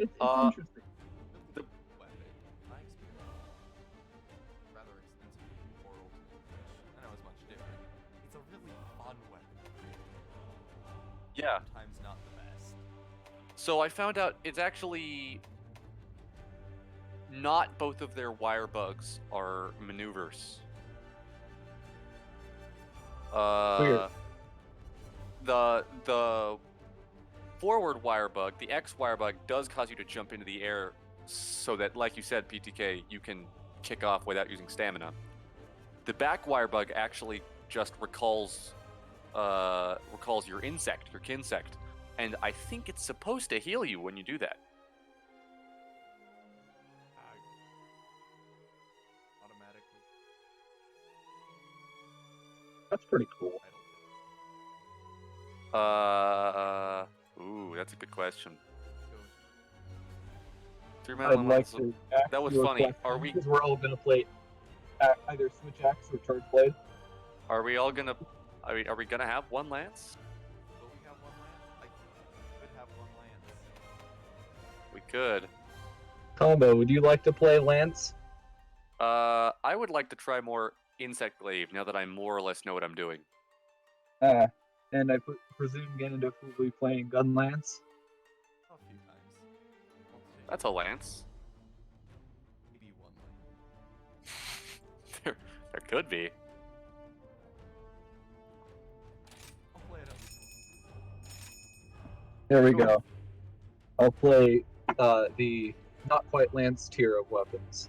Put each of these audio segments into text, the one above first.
It's Uh, interesting. The- weapon, in my experience, rather expensive for Ultimate, which I know is much different. It's a really fun weapon. Yeah. Sometimes not the best. So I found out it's actually not both of their wire bugs are maneuvers. Weird. The forward wire bug, the X wire bug, does cause you to jump into the air, so that, like you said, PTK, you can kick off without using stamina. The back wire bug actually just recalls your insect, your kinsect, and I think it's supposed to heal you when you do that. Automatically. That's pretty cool. Ooh, that's a good question. Three I'd like elementals. to ask That was you a funny. question, Are we because we're all gonna play either Switch Axe or Charge Blade. all gonna? I mean, are we gonna have one lance? Will we have one lance? I could have one lance. We could. Combo, would you like to play Lance? I would like to try more insect glaive now that I more or less know what I'm doing. And I presume Ganondorf will be playing Gun Lance. A few times. We'll see. That's a lance. Maybe one lance. There could be. I'll play it There we Cool. go. I'll play the not quite Lance tier of weapons.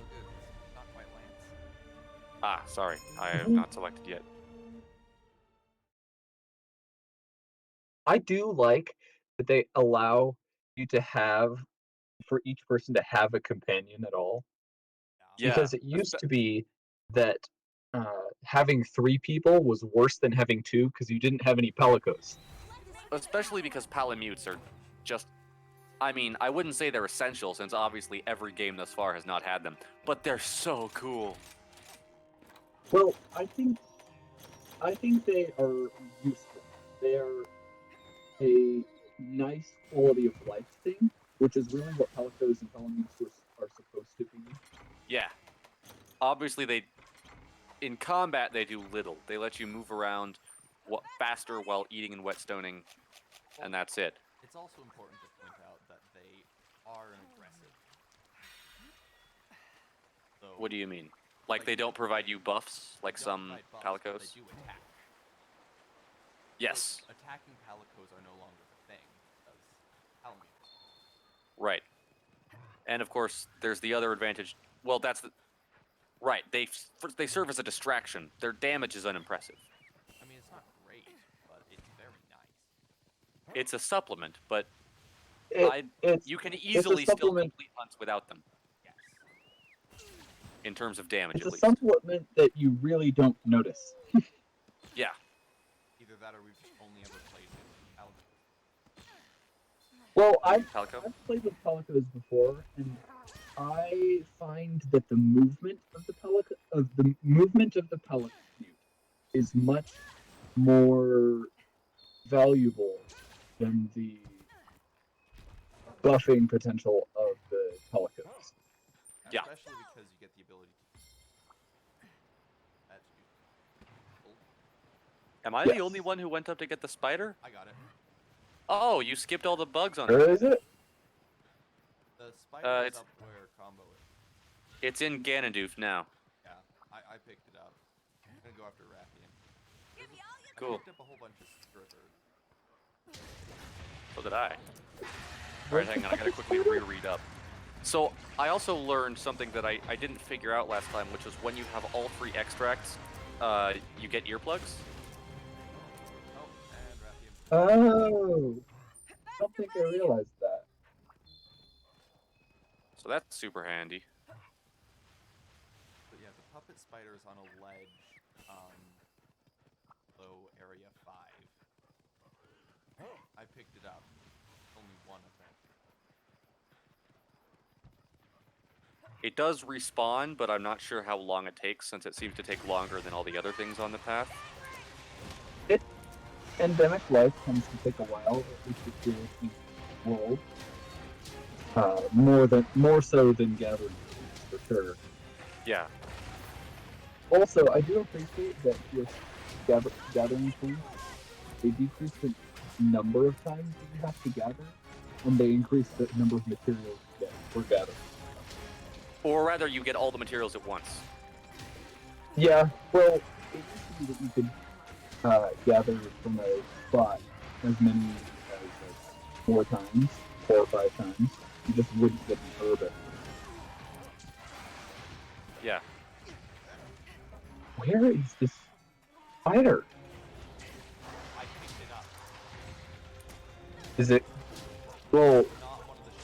Good. It's not quite lance. Ah, sorry, I have not selected yet. I do like that they allow you to have, for each person to have a companion at all. Yeah, Because it used to be that having 3 people was worse than having 2 because you didn't have any Pelicos. especially because Palamutes are just. I mean, I wouldn't say they're essential, since obviously every game thus far has not had them, but they're so cool. Well, I think they are useful. They are a nice quality of life thing, which is really what Pelicos and Palamutes are supposed to be. Yeah. Obviously, in combat they do little. They let you move around faster while eating and whetstoning, and that's it. It's also important to point out that they are aggressive. So What do you mean? Like they don't provide you buffs like they don't some provide buffs, but Palicos? They do attack. Yes. So attacking Palicos are no longer the thing, because Palamutes. Right. And of course, there's the other advantage. Well, that's the... Right, they serve as a distraction. Their damage is unimpressive. I mean, it's not great, but it's very nice. It's a supplement, but you can It's a easily still supplement. complete hunts without them, Yes. in terms of damage It's at a least. supplement that you really don't notice. Yeah. Either that or we've just only ever played with Palicos. Well, I've Palico? played with Pelicos before, and I find that the movement of the Pelicute is much more valuable than the buffing potential of the Pelicos. Yeah. Especially because you get the ability to... That's you. Am I the only one who went up to get the spider? I got it. Oh, you skipped all the bugs on Where it. is it? The spider is it's- up where Combo is. It's in Ganondorf now. Yeah, I picked it up. I'm gonna go after Rathian. Cool. I picked up a whole bunch of Strippers. So did I. Alright, hang on, I gotta quickly reread up. So, I also learned something that I didn't figure out last time, which was when you have all 3 extracts, you get earplugs. Oh, and Rathian. Oh, I don't think I realized that. So that's super handy. But yeah, the puppet spider is on a ledge, below area 5. I picked it up. Only one of them. It does respawn, but I'm not sure how long it takes, since it seems to take longer than all the other things on the path. endemic life tends to take a while, at least if you're in the world. More so than gathering trees, for sure. Yeah. Also, I do appreciate that with gathering trees, they decrease the number of times that you have to gather, and they increase the number of materials you get for gathering. Or rather, you get all the materials at once. Yeah, well, it used to be that you could gather from a spot as many as like 4 or 5 times. You just wouldn't get an herb every time. Yeah. Where is this spider? I picked it up. Is it? Well, Not one of the ships.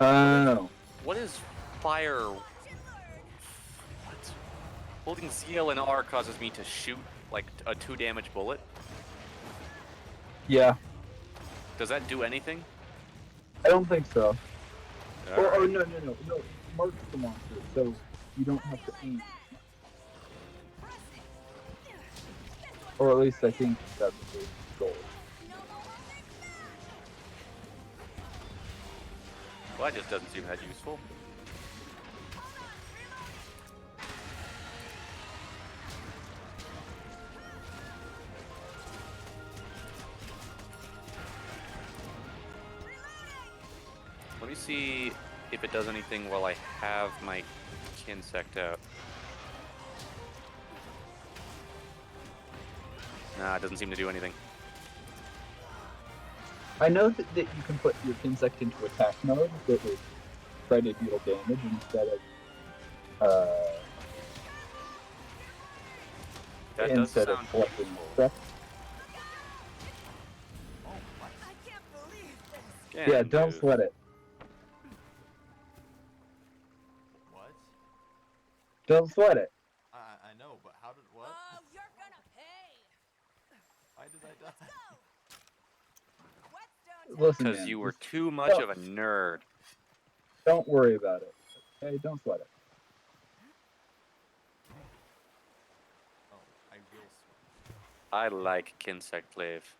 oh, What is fire? What? Holding ZL and R causes me to shoot like a 2 damage bullet. yeah. Does that do anything? I don't think so. Or Alright. no, it marks the monster, so you don't have to aim. Or at least I think that's the goal. Well, that just doesn't seem that useful. Let me see if it does anything while I have my Kinsect out. Nah, it doesn't seem to do anything. I know that you can put your insect into attack mode that would try to deal damage instead That does sound collecting useful. stuff. Oh, what? Yeah, don't sweat it. What? Don't sweat it. I know, but how did what? Oh, you're gonna pay. Why did I die? Listen, Because man, you were just too much of a nerd. don't worry about it. Okay, don't sweat it. Oh, I will sweat. I like Kinsect Glaive.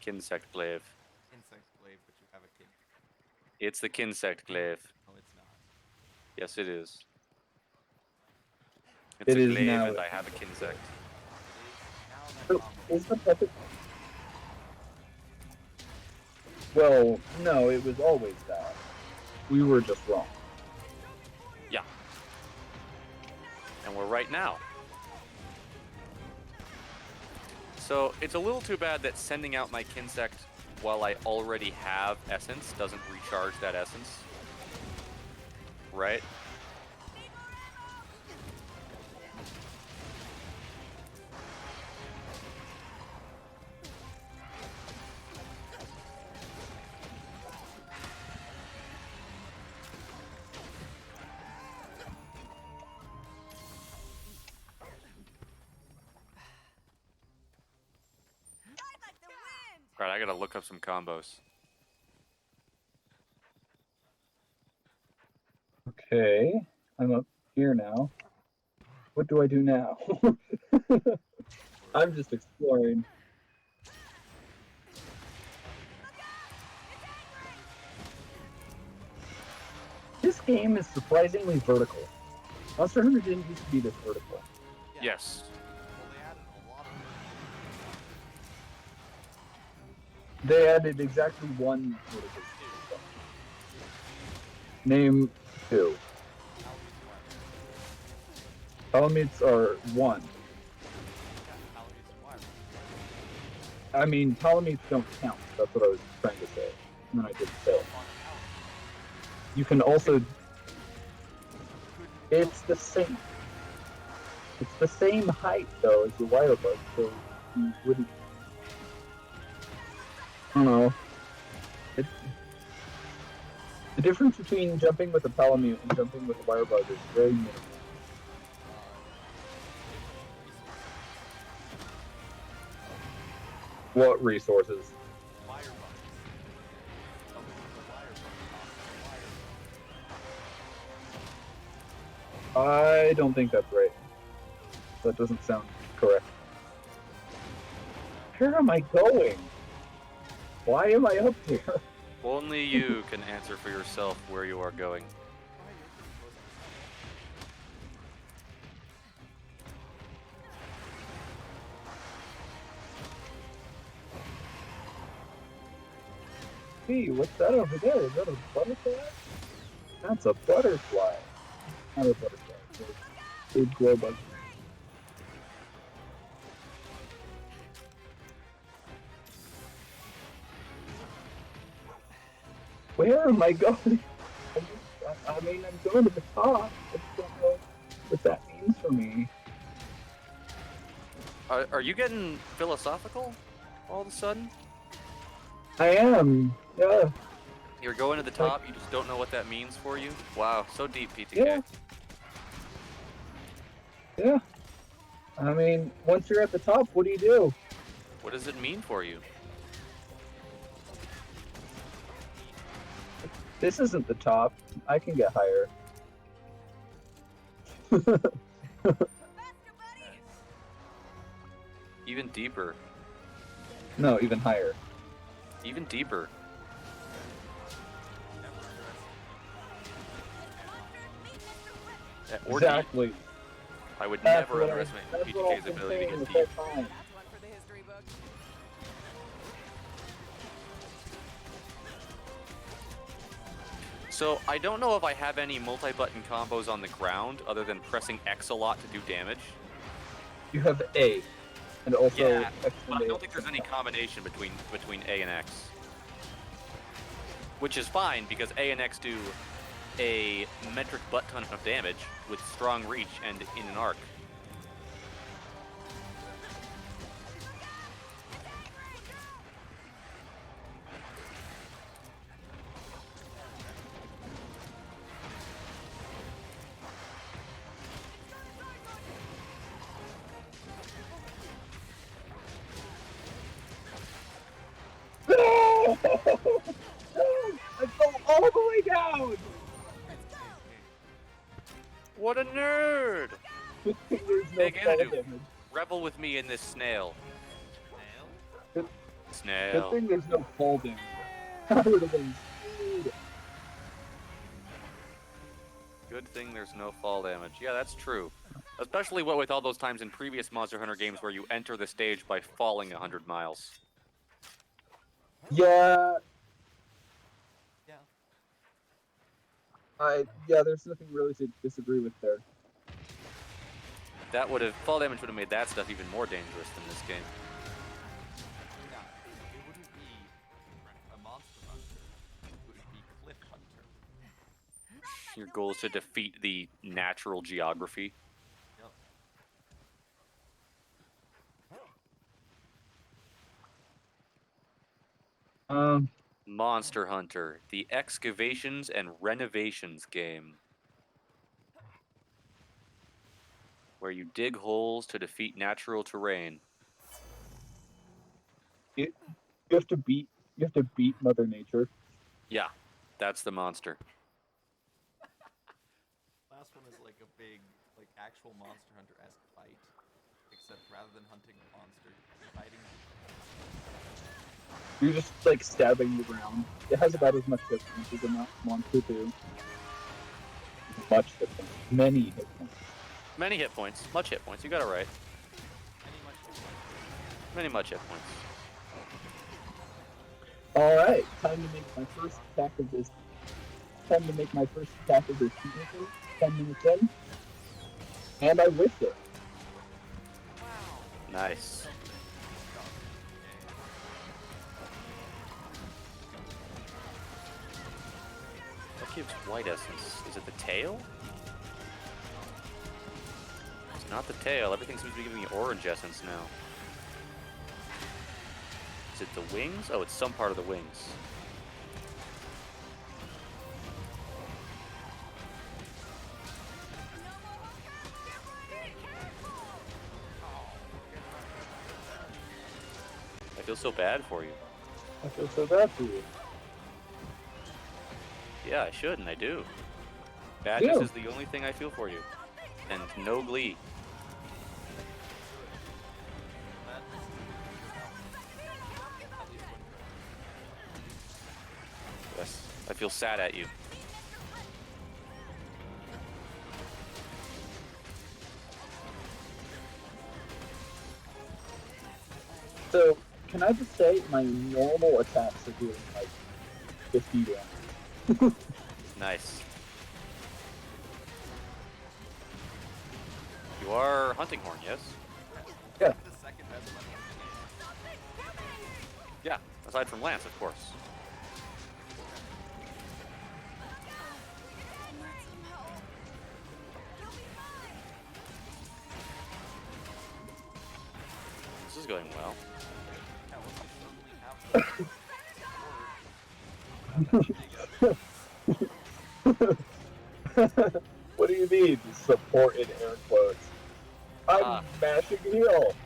Kinsect Glaive. Insect blade, but you have a kid. It's the Kinsect Glaive. No, it's not. Yes, it is. It's It a is glaive now and a I have a Kinsect. Now So, is the puppet? Well, no, it was always that. We were just wrong. Yeah. And we're right now. So it's a little too bad that sending out my Kinsect while I already have Essence doesn't recharge that Essence. Right? Alright, I gotta look up some combos. Okay, I'm up here now. What do I do now? I'm just exploring. This game is surprisingly vertical. Monster Hunter didn't used to be this vertical. Yeah. Yes. Well, they added a lot of. They added exactly one vertical. Name 2. Elements are 1. I mean, Ptolemies don't count. That's what I was trying to say. And then I didn't say it. You can also... It's the same... It's the same height, though, as the wire bug, so you wouldn't... I don't know. The difference between jumping with a Palamute and jumping with a wire bug is very minimal. What resources? I don't think that's right. That doesn't sound correct. Where am I going? Why am I up here? Only you can answer for yourself where you are going. Why you're pretty close to Hey, what's that over there? Is that a butterfly? That's a butterfly. Not a butterfly. It's a big glow bug. Where am I going? I mean, I'm going to the top. I just don't know what that means for me. Are you getting philosophical all of a sudden? I am. Yeah. You're going to the top, you just don't know what that means for you? Wow, so deep, PTK. Yeah. Yeah. I mean, once you're at the top, what do you do? What does it mean for you? This isn't the top. I can get higher. Even deeper. No, even higher. Even deeper. Or deep. Exactly. I would That's never what underestimate that's what PTK's I've been ability to saying get this deep. whole time. That's one for the history book. So, I don't know if I have any multi-button combos on the ground other than pressing X a lot to do damage. You have A, and also Yeah, but I exclamation. don't think there's any combination between A and X. Which is fine, because A and X do a metric butt ton of damage with strong reach and in an arc. No! No! I fell all the way down! What a nerd! Good thing there's no Big fall Anadu. damage. Revel with me in this snail. nail. Good Snail. thing there's no fall damage. I would have been screwed. Good thing there's no fall damage. Yeah, that's true. Especially what with all those times in previous Monster Hunter games where you enter the stage by falling 100 miles. Yeah, Yeah. yeah, there's nothing really to disagree with there. That would have fall damage would have made that stuff even more dangerous than this game. Yeah. It wouldn't be a monster hunter. It would be cliff hunter. Your goal is to defeat the natural geography. Yep. Monster Hunter, the excavations and renovations game. Where you dig holes to defeat natural terrain. You have to beat Mother Nature. Yeah, that's the monster. Last one is like a big, like actual Monster Hunter-esque fight, except rather than hunting a monster, you're fighting. You're just like stabbing the ground. It has about as much hit points as a monster too. Much hit points. Many hit points. Many hit points. Much hit points. You got it right. Many much hit points. Alright, time to make my first attack of this. Time to make my first attack of this season. 10 minutes in. And I whiffed it. Nice. What gives white essence? Is it the tail? It's not the tail. Everything seems to be giving me orange essence now. Is it the wings? Oh, it's some part of the wings. I feel so bad for you. I feel so bad for you. Yeah, I should, and I do. Badness Yeah. is the only thing I feel for you. And no glee. feel sad at you. So, can I just say my normal attacks are doing like 50 damage? Nice. You are Hunting Horn, yes? Yeah. The second best weapon. Yeah, aside from Lance, of course. This is going well. Yeah, well, we certainly have the What do you mean, support in air quotes? I'm Ah. mashing heal.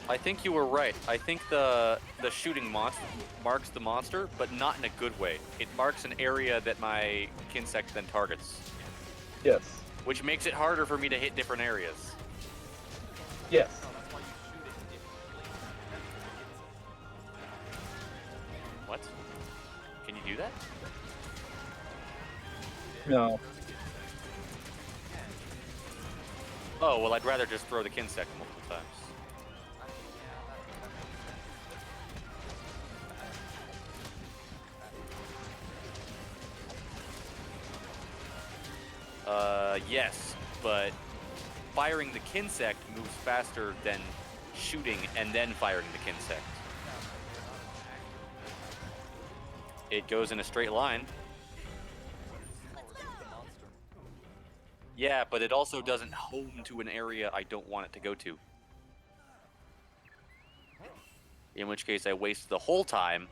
I think you were right. I think the shooting monster marks the monster, but not in a good way. It marks an area that my Kinsect then targets, Yes. which makes it harder for me to hit different areas. Yes. No, that's why you shoot it in different places. What? Can you do that? No. Oh, well, I'd rather just throw the Kinsect multiple times. I mean, yeah, that makes sense. Yes, but firing the Kinsect moves faster than shooting and then firing the Kinsect. It goes in a straight line. Yeah, but it also doesn't home to an area I don't want it to go to. In which case I waste the whole time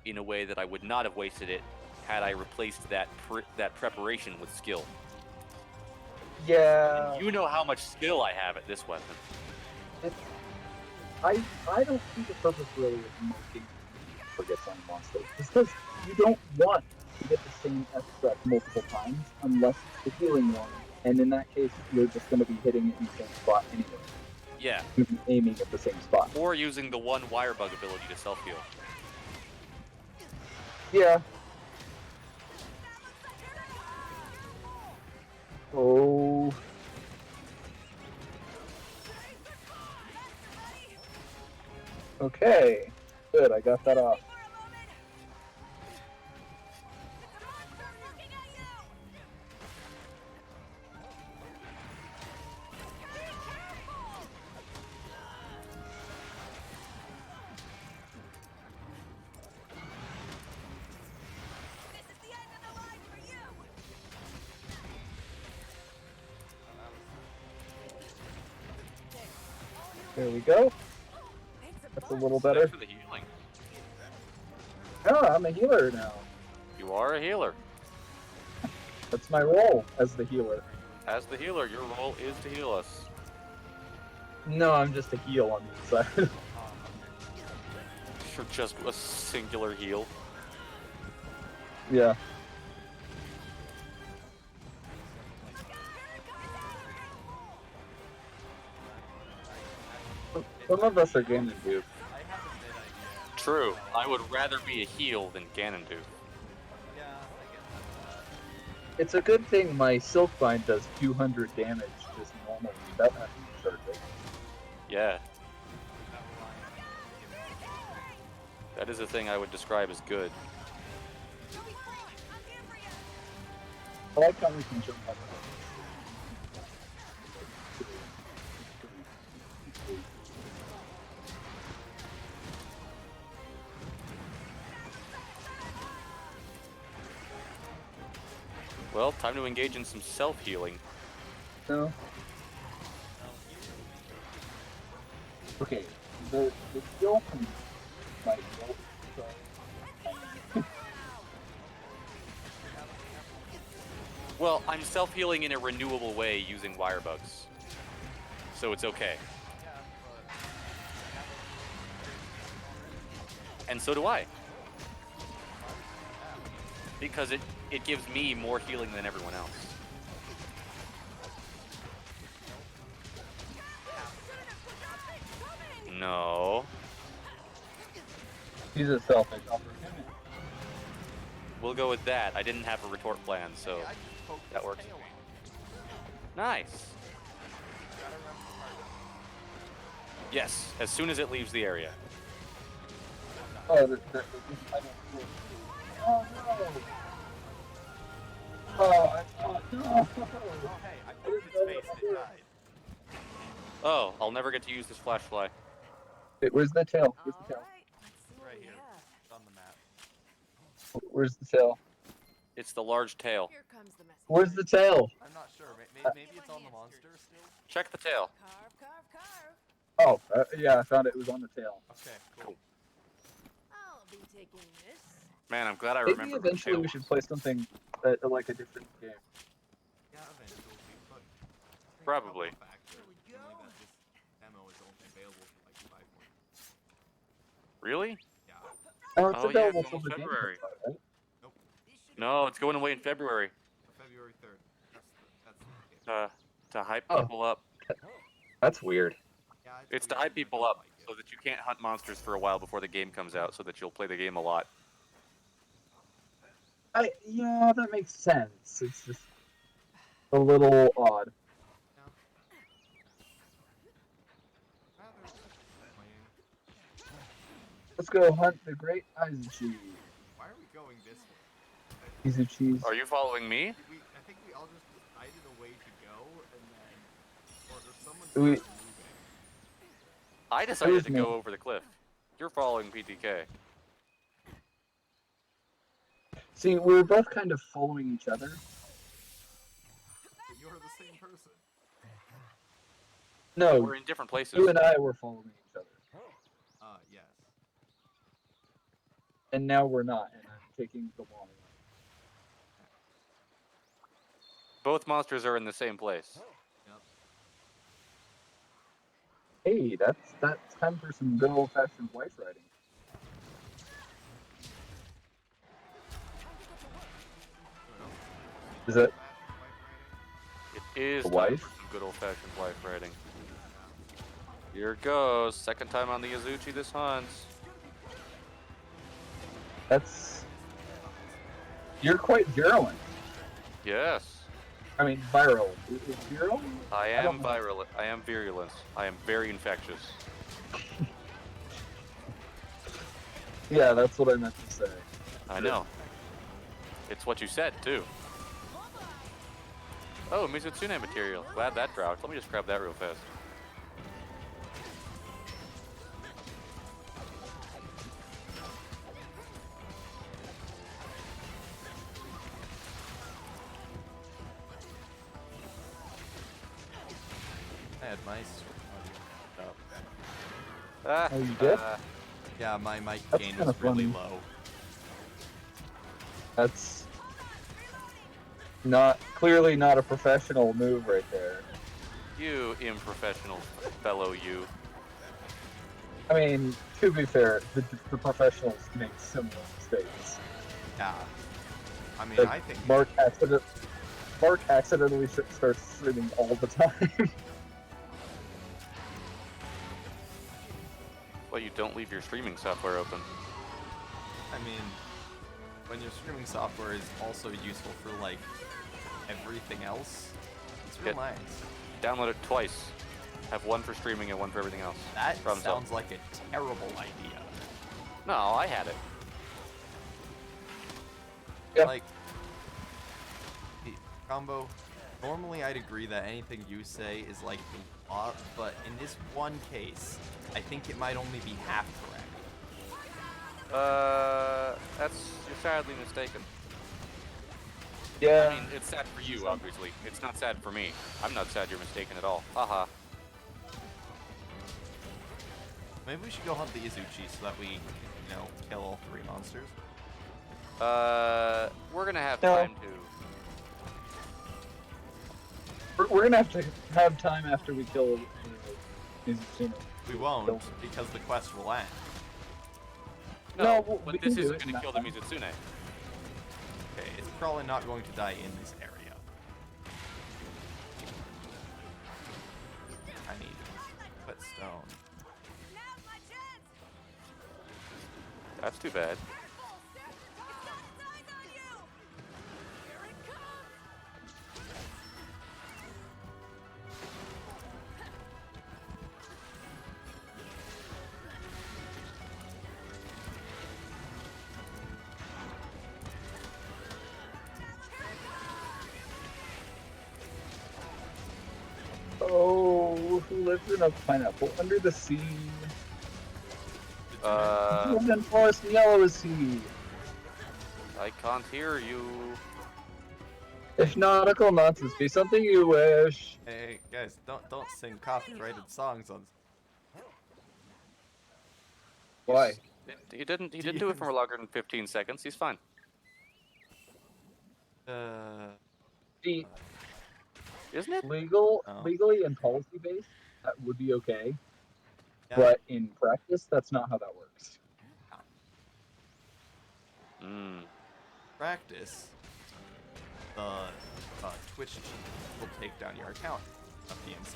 in a way that I would not have wasted it had I replaced that preparation with skill. Yeah. And you know how much skill I have at this weapon. I don't see the purpose really of marking forgets on monsters. It's because you don't want to get the same extract multiple times unless it's the healing one, and in that case, you're just going to be hitting it in the same spot anyway. Yeah. You'll be aiming at the same spot. Or using the one wire bug ability to self-heal. Yeah. Oh. Okay. Good, I got that off. There we go. That's a little better. Thanks for the healing. Ah, I'm a healer now. You are a healer. That's my role as the healer. As the healer, your role is to heal us. No, I'm just a heal on the inside. You're just a singular heal. Yeah. Some of us are Ganondorf. I have a good idea. True. I would rather be a heal than Ganondorf. Yeah, I get that. It's a good thing my Silkbind does 200 damage just normally. That might be surfing. Yeah. That is a thing I would describe as good. I like how we can jump up. Well, time to engage in some self-healing. No. Okay. The skill from my roll. Well, I'm self-healing in a renewable way using wire bugs. So it's okay. Yeah, but And so do I. Because it gives me more healing than everyone else. No. He's a selfish opportunity. We'll go with that. I didn't have a retort plan, so Hey, I just poked that his works. tail off. Nice. Gotta remember the hard way. Yes, as soon as it leaves the area. Oh, I don't know. Oh no! Oh, no! Oh, hey, I poked its face and it died. Oh, I'll never get to use this flash fly. Wait, where's the tail? Where's the tail? Alright, let's see It's what right we here. have. It's on the map. Where's the tail? It's the large tail. Here comes the message. Where's the tail? I'm not sure. Maybe it's on the monster still? Check the tail. Carve, carve, carve. Oh, yeah, I found it. It was on the tail. Okay, cool. I'll be taking this. Man, I'm glad I Maybe remember. where the eventually tail we should was. play something like a different game. Yeah, eventually, but I think Probably. the factor is mainly that this demo is only available for like 5 more. Really? Yeah. Oh, it's Oh, yeah, available it's till almost the game February. comes out, right? No, it's going away in February. February 3rd. That's the game. To hype Oh. people up. That's weird. Yeah, It's to weird, hype I people don't up like it. so that you can't hunt monsters for a while before the game comes out, so that you'll play the game a lot. Yeah, that makes sense. It's just a little odd. No. Rather annoying. Let's go hunt the great Izuchi. Why are we going this way? Izuchi's. Are you following me? I think we all just decided a way to go, and then, or someone We- started moving. I decided Who's to me? go over the cliff. You're following PTK. See, we're both kind of following each other. But you're the same person. No, We're in different places. you and I were following each other, Yes. and now we're not, and I'm taking the long way. Both monsters are in the same place. Yep. Hey, that's time for some good old-fashioned wife riding. Is it It is The time wife? for some good old-fashioned wife riding. Here it goes. Second time on the Azuchi this hunts. You're quite virulent. Yes. I mean, viral. Is viral? I don't am know. virulent. I am virulent. I am very infectious. Yeah, that's what I meant to say. I know. It's what you said, too. Oh, Mizutsune material. Glad that dropped. Let me just grab that real fast. I had my sword audio up. Ah, Oh, you did? Yeah, my mic That's gain kinda was really funny. low. That's clearly not a professional move right there. you unprofessional fellow you. I mean, to be fair, the professionals make similar mistakes. Yeah. I mean, Like, I think Mark accidentally starts streaming all the time. Well, you don't leave your streaming software open. I mean, when your streaming software is also useful for like everything else, it's real Yeah. nice. Download it twice. Have one for streaming and one for everything else. That Problem solved. sounds like a terrible idea. No, I had it. Yep. Like, Combo, normally I'd agree that anything you say is like a lot, but in this one case, I think it might only be half correct. You're sadly mistaken. Yeah. I mean, it's sad for you, obviously. It's not sad for me. I'm not sad you're mistaken at all. Haha. Maybe we should go hunt the Izuchi so that we, kill all 3 monsters. We're gonna have No. time to. We're gonna have time after we kill Mizutsune. We won't, because the quest will end. No, No, we but can this do isn't it in gonna that kill the time. Mizutsune. Okay, it's probably not going to die in this area. I need put stone. That's too bad. lives in a pineapple under the sea. Golden forest and yellow is he. I can't hear you. If nautical nonsense be something you wish. Hey guys, don't sing copyrighted songs on. Why? He didn't do it for longer than 15 seconds. He's fine. See, Isn't it? legally and policy based, that would be okay. Yeah. But in practice, that's not how that works. Practice. The Twitch will take down your account of DMC.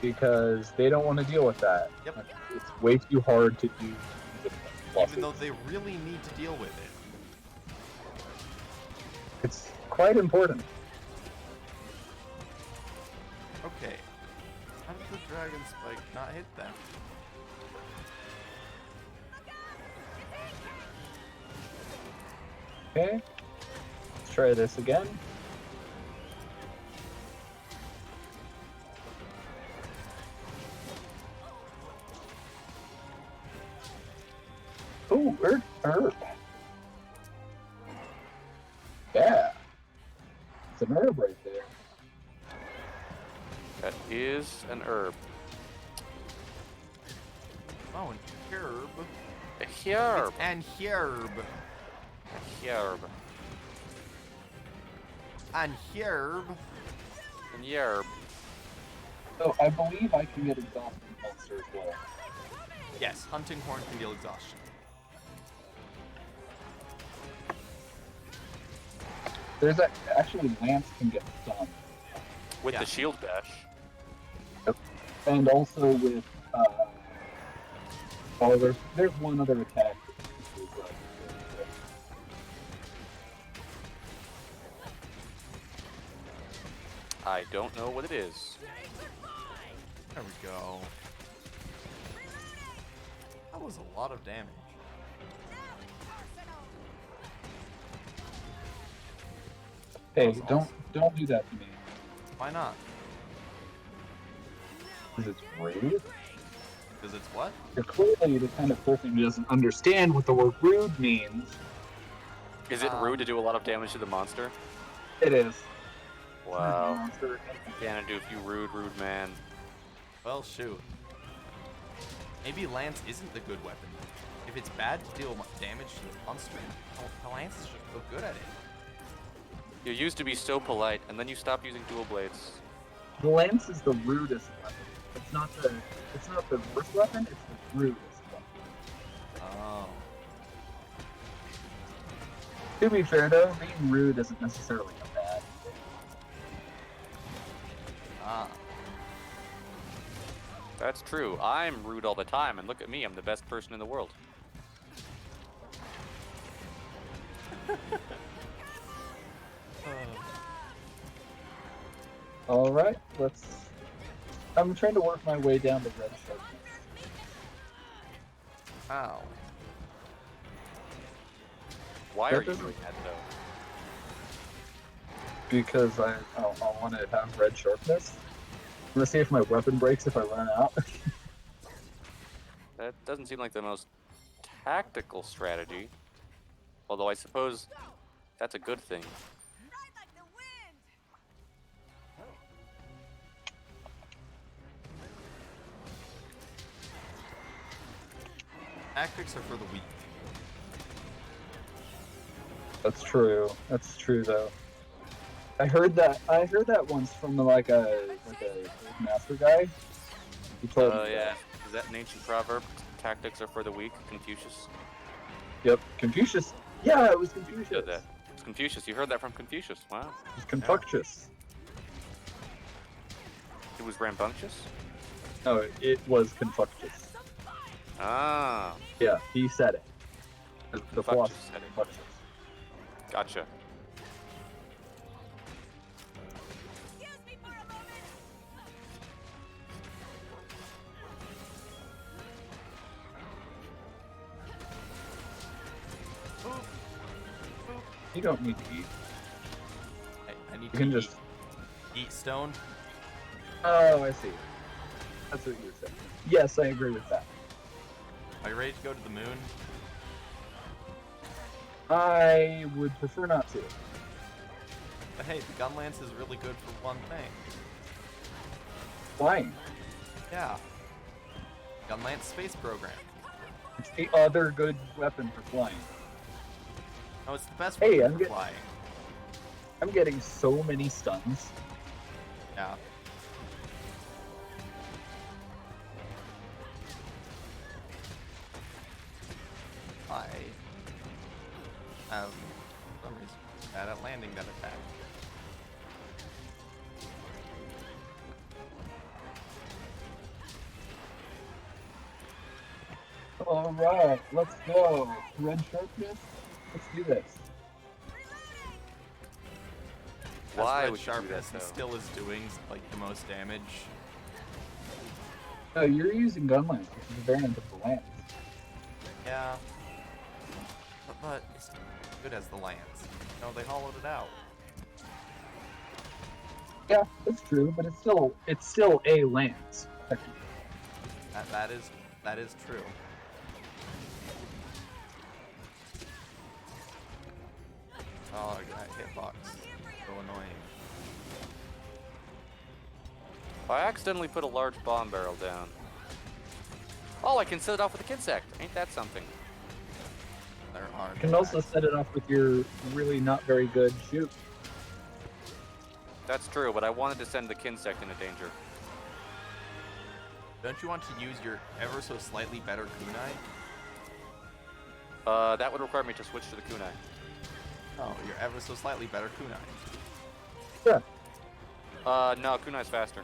Because they don't want to deal with that. Yep. It's way too hard to do. Even though they really need to deal with it. It's quite important. Okay. How did the dragon spike not hit them? Okay. Let's try this again. Ooh, herb. Yeah. It's an herb right there. That is an herb. Oh, and herb. A herb. And herb. A herb. And herb. And yerb. So I believe I can get exhausted monster as well. Yes, hunting horn can deal exhaustion. There's actually Lance can get stunned. With Yeah. the shield bash. And also with there's one other attack. I don't know what it is. There we go. That was a lot of damage. Hey, That's don't do that to me. Why not? Because it's rude. Because it's what? You're clearly the kind of person who doesn't understand what the word rude means. Is it rude to do a lot of damage to the monster? It is. Wow. Monster. Can't do if you rude man. Well, shoot. Maybe Lance isn't the good weapon. If it's bad to deal damage to the monster, Lance is just so good at it. You used to be so polite, and then you stopped using dual blades. The lance is the rudest weapon. It's not the worst weapon, it's the rudest weapon. Oh. To be fair though, being rude isn't necessarily a bad thing. Ah. That's true. I'm rude all the time, and look at me, I'm the best person in the world. Alright, I'm trying to work my way down to red sharpness. Ow. Why That are you doesn't- doing that, though? Because I want to have red sharpness. I'm gonna see if my weapon breaks if I run out. That doesn't seem like the most tactical strategy. Although I suppose that's a good thing. Ride like the wind. Tactics are for the weak. That's true. That's true though. I heard that once from like a master guy. He told me. Yeah. Is that an ancient proverb? Tactics are for the weak? Confucius? Yep. Confucius. Yeah, it was Confucius. Said that. It's Confucius. You heard that from Confucius. Wow. It was Confucius. It was rambunctious? No, it was Confucius. Ah. Yeah, he said it. The Confucius philosopher said it. Confucius. Gotcha. Excuse me for a moment. You don't need to eat. I need You to can eat. just Fate Stone. Oh, I see. That's what you're saying. Yes, I agree with that. Are you ready to go to the moon? I would prefer not to. But hey, the gun lance is really good for one thing. Flying. Yeah. Gun lance space program. It's the other good weapon for flying. No, it's the best Hey, weapon for flying. I'm getting so many stuns. Yeah. I have, for some reason, bad at landing that attack. Alright, let's go. Red sharpness? Let's do this. Why Red would you do that, sharpness and though? still is doing like the most damage. No, you're using gun lance, which is a variant of the lance. Yeah. But it's not as good as the lance. No, they hollowed it out. Yeah, that's true, but it's still a lance. Technically. That is true. Oh, that hitbox. So annoying. I accidentally put a large bomb barrel down. Oh, I can set it off with a Kinsect. Ain't that something? There are You can also set it off with your really not very good shoot. That's true, but I wanted to send the Kinsect into danger. Don't you want to use your ever so slightly better kunai? That would require me to switch to the kunai. Oh, your ever so slightly better kunai. Yeah. No, kunai's faster.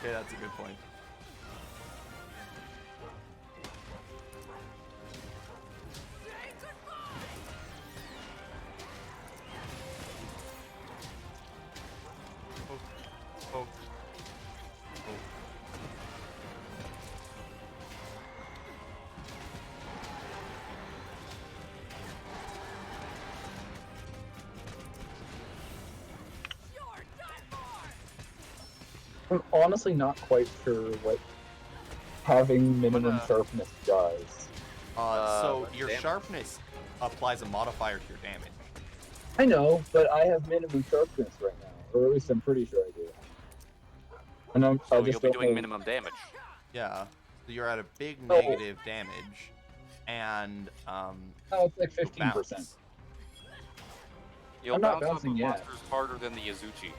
Okay, that's a good point. Oh. I'm honestly not quite sure what having minimum Wanna- sharpness does. So what's your damage? sharpness applies a modifier to your damage. I know, but I have minimum sharpness right now, or at least I'm pretty sure I do. And I So just you'll be don't doing know- minimum damage. Yeah. So you're at a big Oh. negative damage, and Oh, it's like you'll 15%. bounce. You'll I'm not bounce off bouncing of yet. monsters harder than the Yazuchi.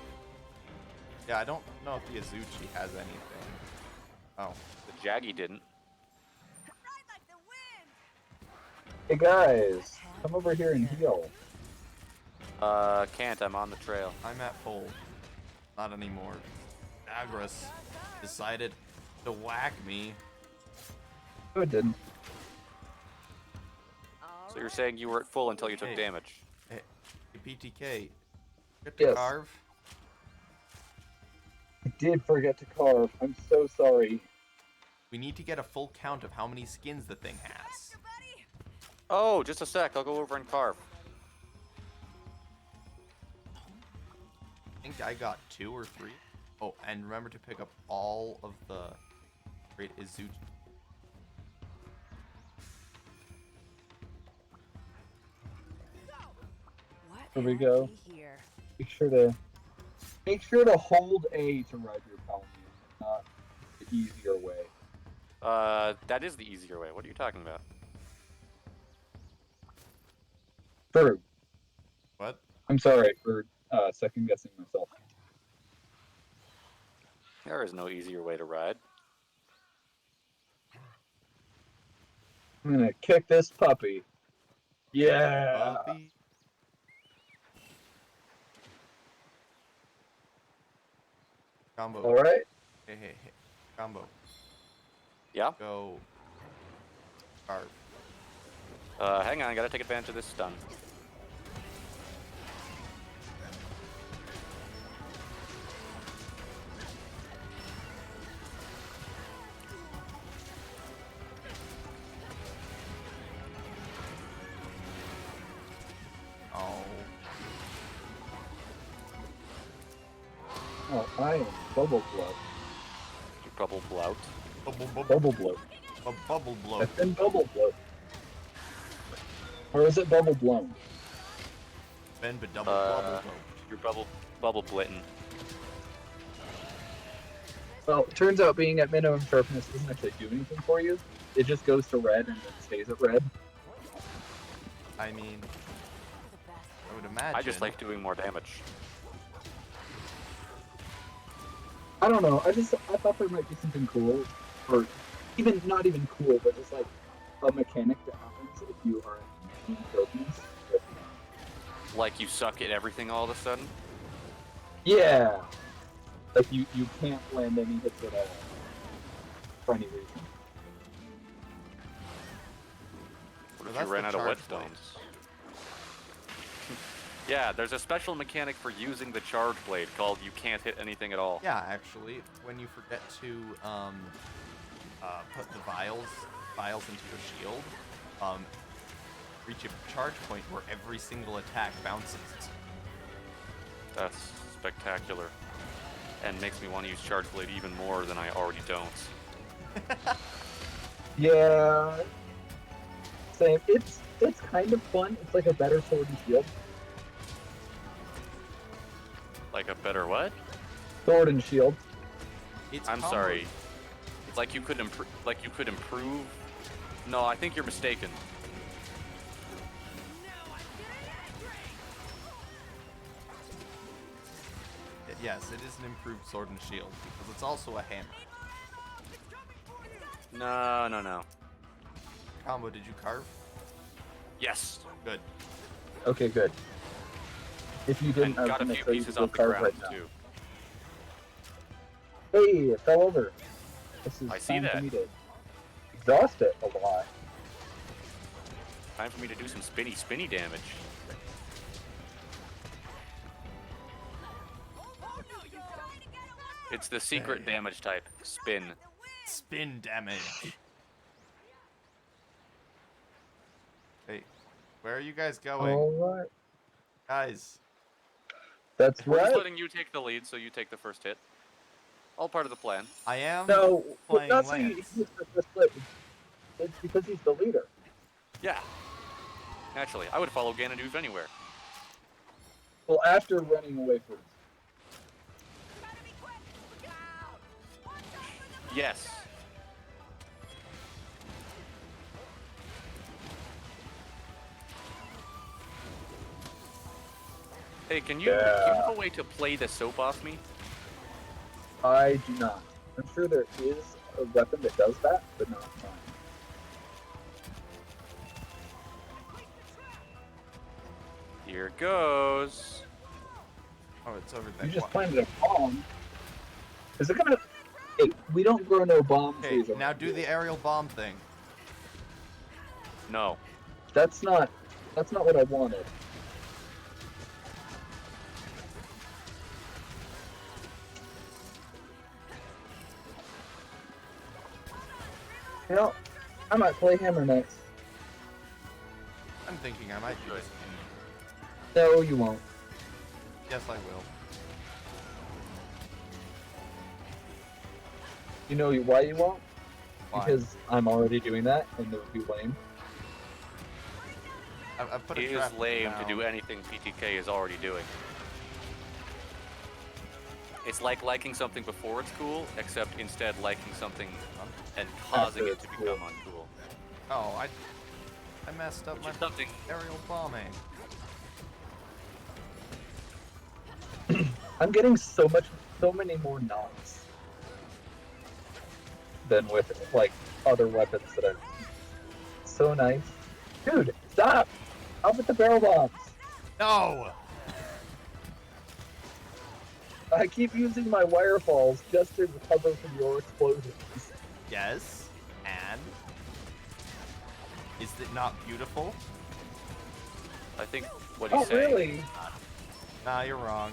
Yeah, I don't know if the Azuchi has anything. Oh. The Jaggy didn't. Ride like the wind. Hey guys, come over here and heal. Can't. I'm on the trail. I'm at full. Not anymore. Agris decided to whack me. No, it didn't. So you're saying you were at full until you took Hey. damage. Hey, PTK. Get to Yes. carve. I did forget to carve. I'm so sorry. We need to get a full count of how many skins the thing has. Buddy. Oh, just a sec. I'll go over and carve. I think I got 2 or 3. Oh, and remember to pick up all of the great Izuchi. What Here we have go. we here? Make sure to hold A to ride your Palamute, not the easier way. That is the easier way. What are you talking about? True. What? I'm sorry for second guessing myself. There is no easier way to ride. I'm gonna kick this puppy. Yeah. Puppy? Combo. All right. Hey. Combo. Yeah? Go. Carve. Hang on. I gotta take advantage of this stun. Oh. Oh, I am bubble bloat. Bubble blout. Bubble bloat. Bubble blow. I've been bubble bloat. Or is it bubble blown? Ben, but double bubble blow. You're bubble blitting. Well, it turns out being at minimum sharpness doesn't actually do anything for you. It just goes to red and then stays at red. I mean, I would imagine. I just like doing more damage. I don't know. I thought there might be something cool, or even not even cool, but just like a mechanic that happens if you are at minimum sharpness. Like you suck at everything all of a sudden. Yeah. Like you can't land any hits at all for any reason. What if that's you ran the out of charge whetstones? Yeah, there's a special mechanic for using the charge blade called you can't hit anything at all. Yeah, actually, when you forget to put the vials into your shield, reach a charge point where every single attack bounces. That's spectacular. And makes me want to use charge blade even more than I already don't. Yeah. Same. It's kind of fun. It's like a better sword and shield. Like a better what? Sword and shield. It's I'm sorry. It's like you could improve. Like you could improve. No, I think you're mistaken. Yes, it is an improved sword and shield because it's also a hammer. No. Combo, did you carve? Yes. Good. Okay, good. If you didn't, And I was got a gonna few tell you pieces to go off the carve ground right now. too. Hey, it fell over. This is I see time that. for me to exhaust it a lot. Time for me to do some spinny damage. It's the secret damage type, spin. Spin damage. Hey, where are you guys going? All right. Guys, That's We're just right. letting you take the lead, so you take the first hit. All part of the plan. I am No, playing not so he Lance. gets the first hit. It's because he's the leader. Yeah. Naturally, I would follow Ganondorf anywhere. Well, after running away first. Yes. Hey, can you have a way to play the soap off me? I do not. I'm sure there is a weapon that does that, but not mine. Here goes. Oh, it's over there. You just planted a bomb. Is it gonna? Hey, we don't grow no bomb Okay, trees. now around do here. the aerial bomb thing. No. That's not what I wanted. Well, I might play Hammer next. I'm thinking I might do this. No, you won't. Yes, I will. You know why you won't? Why? Because I'm already doing that, and it would be lame. I've put a It trap is lame to down. do anything PTK is already doing. It's like liking something before it's cool, except instead liking something and causing After it it's to cool. become uncool. Oh, I messed up Which my is something. aerial bombing. I'm getting so many more knocks than with like other weapons that I've used. So nice. Dude, stop! Up with the barrel bombs! No! I keep using my wirefalls just to recover from your explosions. Yes, and is it not beautiful? I think what he's Oh, saying. really? Nah, you're wrong.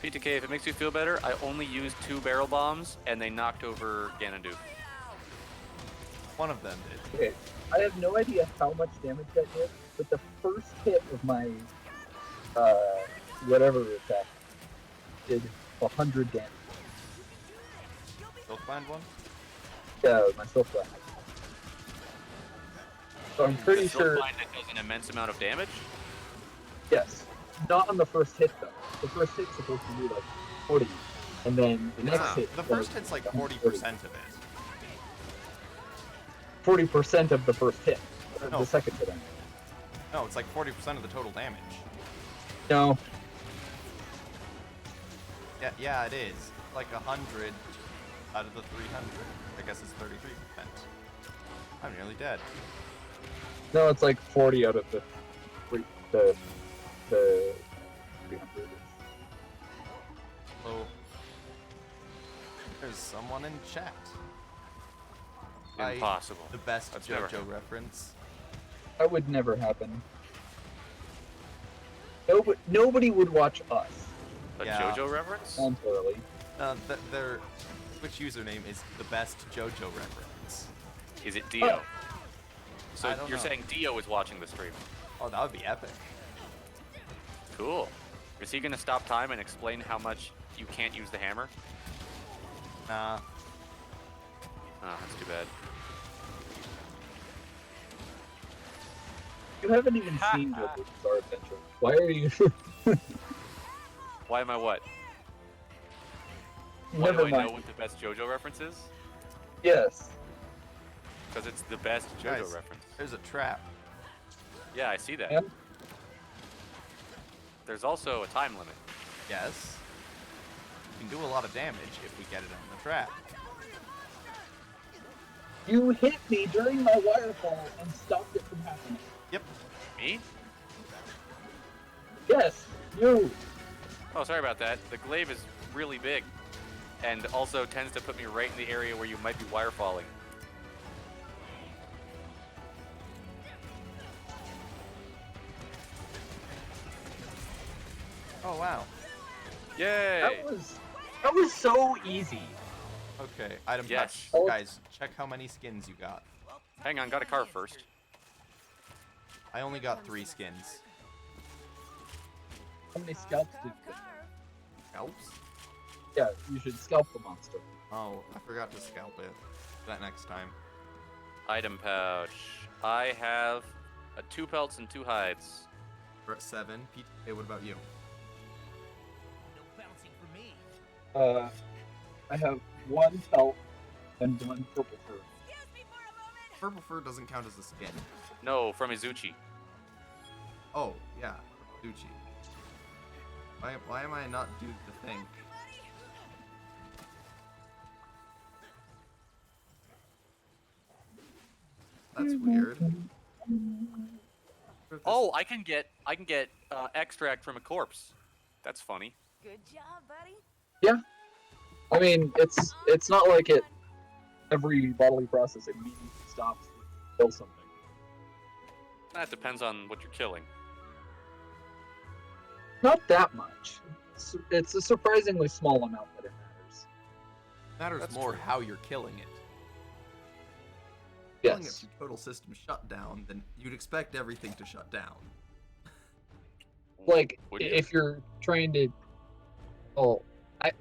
PTK, if it makes you feel better, I only used 2 barrel bombs and they knocked over Ganondorf. One of them did. Okay, I have no idea how much damage that did, but the first hit of my uh, whatever attack did 100 damage. Still find one? Yeah, my silk blast. So I'm pretty The silk sure. bind that does an immense amount of damage. Yes, not on the first hit though. The first hit's supposed to be like 40, and then the next Nah, hit. the first hit's like 40% of it. 40% of the first hit. No. The second hit. I mean. No, it's like 40% of the total damage. No. Yeah, it is. Like 100 out of the 300. I guess it's 33%. I'm nearly dead. No, it's like 40 out of the the 300. So there's someone in chat. Impossible. The best That's never JoJo happened. reference. That would never happen. Nobody would watch us A Yeah. JoJo reference? voluntarily. Their Twitch username is the best JoJo reference. Is it Dio? Oh. So I don't you're know. saying Dio is watching the stream? Oh, that would be epic. Cool. Is he gonna stop time and explain how much you can't use the hammer? Nah. Oh, that's too bad. You haven't even seen JoJo's Bizarre Adventure. Why are you? Why am I what? Why Never do I mind. know what the best JoJo reference is? Yes. Because it's the best JoJo Guys, reference. there's a trap. Yeah, I see that. And There's also a time limit. Yes. You can do a lot of damage if we get it on the trap. you hit me during my wirefall and stopped it from happening. Yep. Me? Yes, you. Oh, sorry about that. The glaive is really big, and also tends to put me right in the area where you might be wire falling. Oh, wow. Yay! That was so easy. Okay, item Yes. touch. Guys, check how many skins you got. Hang on, gotta carve first. I only got 3 skins. How many scalps did you get? Scalps? Yeah, you should scalp the monster. Oh, I forgot to scalp it. That next time. Item pouch. I have 2 pelts and 2 hides. We're at 7. PTK, what about you? I have 1 pelt and 1 purple fur. Excuse me for a moment. Purple fur doesn't count as a skin. No, from Izuchi. Oh, yeah. Duchi. Why am I not do the thing? That's weird. Oh, I can get extract from a corpse. That's funny. Good job, buddy. Yeah. I mean, it's not like it. Every bodily process immediately stops to kill something. That depends on what you're killing. Not that much. It's a surprisingly small amount that it matters. Matters That's more true. how you're killing it. Killing it Yes. through total system shutdown, then you'd expect everything to shut down. Like, Wouldn't you? if you're trying to. Oh,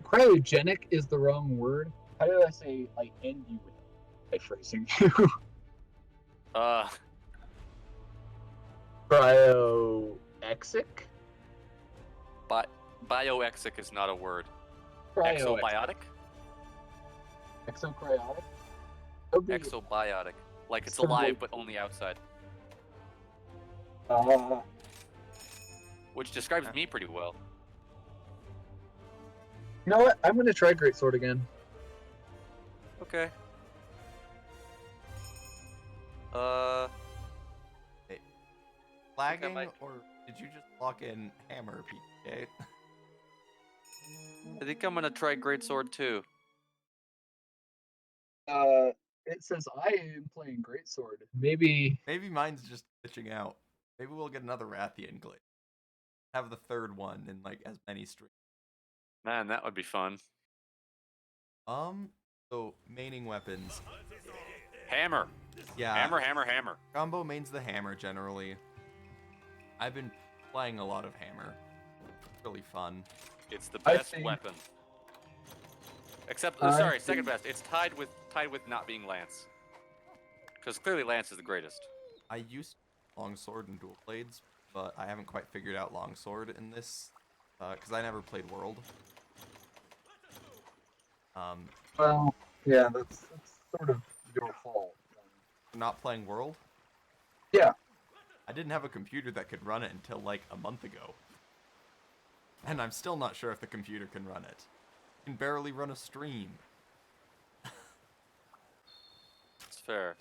cryogenic is the wrong word. How did I say I end you with by phrasing you? Cryoexic? But bioexic is not a word. Cryoexic. Exobiotic? Exocriotic? That would be, Exobiotic. Like it's Sort of alive like- but only outside. Which describes me pretty well. you know what? I'm gonna try Greatsword again. Okay. Lagging, might- or did you just lock in hammer, PK? I think I'm gonna try Greatsword too. It says I am playing Greatsword. Maybe. Maybe mine's just glitching out. Maybe we'll get another Rathian glitch. Have the third one in like as many streams. Man, that would be fun. So maining weapons. Hammer. Yeah. Hammer, hammer, hammer. Combo mains the hammer generally. I've been playing a lot of hammer. really fun. It's the I best think- weapon. Except, I sorry, second think- best. It's tied with not being Lance. Because clearly Lance is the greatest. I used longsword and dual blades, but I haven't quite figured out longsword in this, because I never played World. Well, yeah, that's sort of your fault. Not playing World. Yeah. I didn't have a computer that could run it until like a month ago. And I'm still not sure if the computer can run it. It can barely run a stream. It's fair.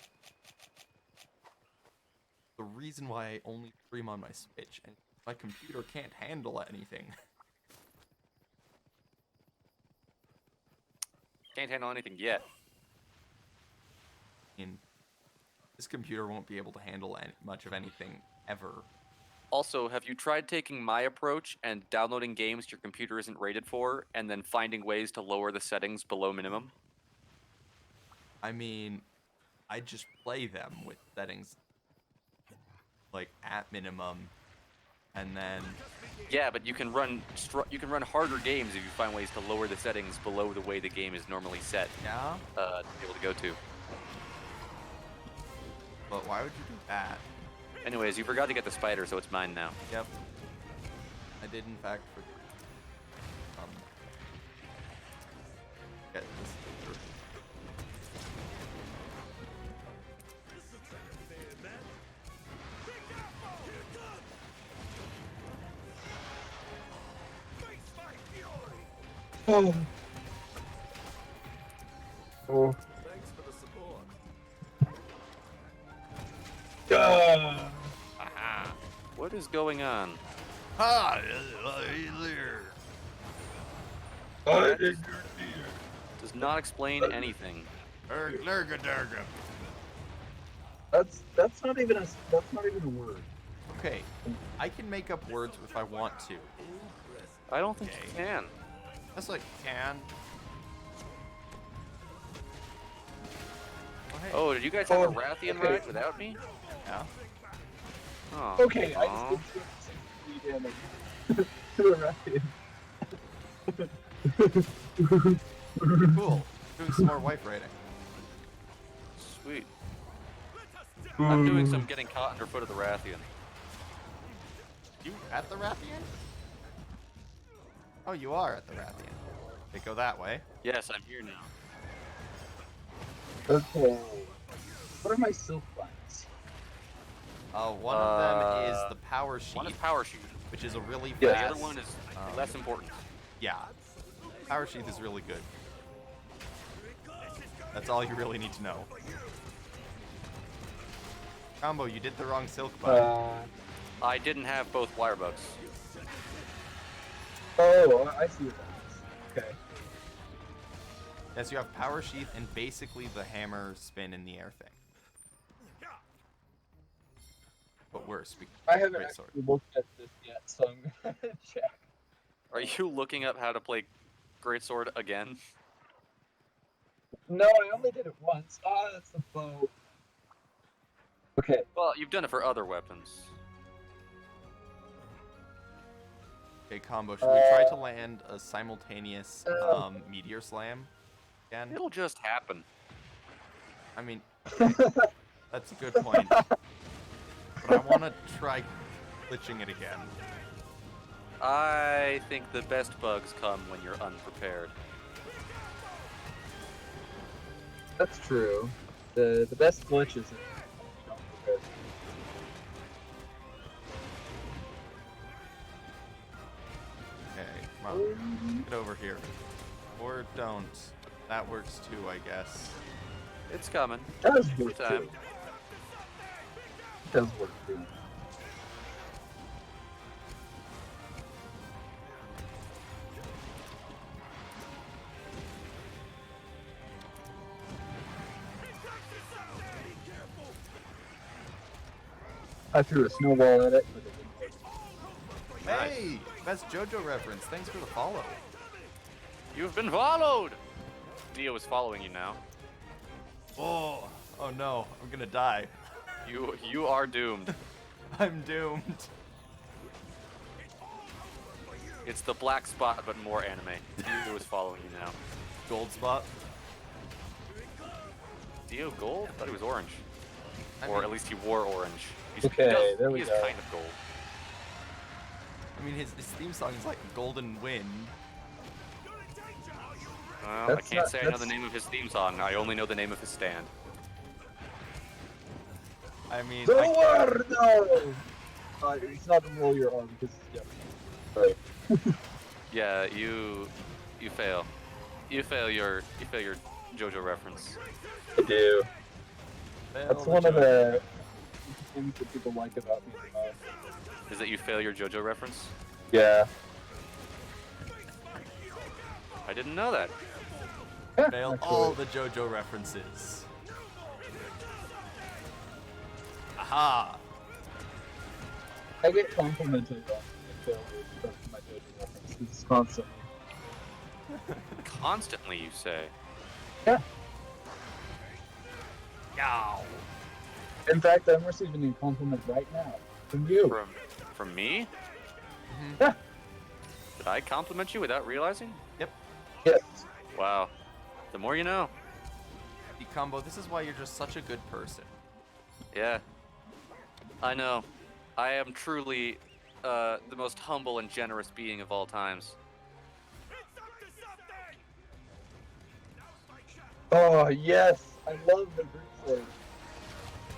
The reason why I only stream on my Switch, and my computer can't handle anything. Can't handle anything yet. And this computer won't be able to handle much of anything ever. Also, have you tried taking my approach and downloading games your computer isn't rated for, and then finding ways to lower the settings below minimum? I mean, I just play them with settings like at minimum, and then Yeah, but you can run harder games if you find ways to lower the settings below the way the game is normally set yeah. to be able to go to. But why would you do that? Anyways, you forgot to get the spider, so it's mine now. Yep. I did in fact forget. Get this. Oh. Oh. Thanks for the support. Aha! What is going on? Ah, Does not explain anything. That's not even a word. Okay, I can make up words if I want to. I don't think you can. That's like can. Hey. Oh, did you guys have a Rathian okay. ride without me? Yeah. Oh. Okay, I Aw. just did 63 damage to a Rathian. Cool. Doing some more wife raiding. Sweet. I'm doing some getting caught underfoot of the Rathian. You at the Rathian? Oh, you are at the Rathian. They go that way. Yes, I'm here now. Okay. What are my silk vines? One of them is the power sheet, One is power shoot. which is a really Yeah, fast. The other one is less important. Yeah. Power sheath is really good. That's all you really need to know. Combo, you did the wrong silk button. I didn't have both wire bugs. Oh, I see what that is. Okay. Yes, you have power sheath and basically the hammer spin in the air thing. But worse. I haven't Great actually sword. looked at this yet, so I'm gonna check. Are you looking up how to play Greatsword again? No, I only did it once. Ah, that's the bow. Okay. Well, you've done it for other weapons. Okay, Combo, should we try to land a simultaneous meteor slam again? It'll just happen. I mean, that's a good point. But I want to try glitching it again. I think the best bugs come when you're unprepared. That's true. The best glitch is if you don't prepare. Okay, come on. Get over here. Or don't. That works too, I guess. It's coming. Does work Time. too. Does work too. I threw a snowball at it, but it didn't hit. Hey! Best JoJo reference. Thanks for the follow. You've been followed! Dio is following you now. Oh! Oh no, I'm gonna die. You are doomed. I'm doomed. It's the black spot, but more anime. Dio is following you now. Gold spot. Dio gold? I thought he was orange. I Or mean, at least he wore orange. Okay, there he we is go. kind of gold. I mean, his theme song is like Golden Wind. Well, That's I can't not- say I know the that's- name of his theme song. I only know the name of his stand. I mean, Eduardo! It's not to roll your arm because, yeah. Right. Yeah, you fail. You fail your JoJo reference. I do. Fail That's the one of joke. the things that people like about me the most. Is that you fail your JoJo reference? Yeah. I didn't know that. Yeah, Fail actually. all the JoJo references. Aha! I get complimented on my failures from my JoJo references constantly. Constantly, you say. Yeah. Yow! In fact, I'm receiving a compliment right now from you. From me? Yeah. Did I compliment you without realizing? Yep. Yes. Wow. The more you know. Hey, Combo, this is why you're just such a good person. Yeah. I know. I am truly the most humble and generous being of all times. Oh, yes. I love the group sword.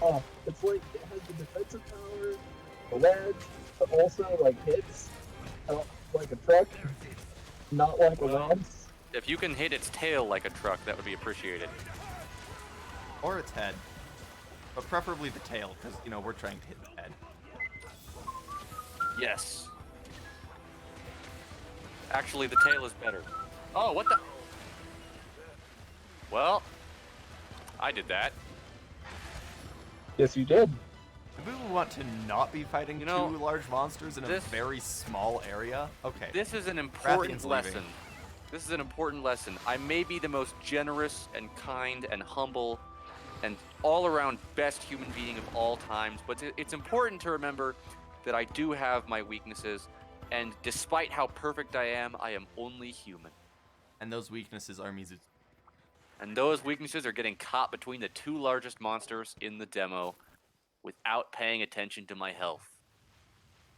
Oh, it's like it has the defensive power, the ledge, but also like hits like a truck, not like a Well, lance. If you can hit its tail like a truck, that would be appreciated. Or its head. But preferably the tail, because, you know, we're trying to hit the head. Yes. Actually, the tail is better. Oh, what the? Well, I did that. Yes, you did. Do we want to not be fighting You know, two large monsters in a this- very small area? Okay. This is an important Rathian's lesson. leaving. This is an important lesson. I may be the most generous and kind and humble and all-around best human being of all times, but it's important to remember that I do have my weaknesses, and despite how perfect I am only human. And those weaknesses are Mizu's. And those weaknesses are getting caught between the two largest monsters in the demo without paying attention to my health.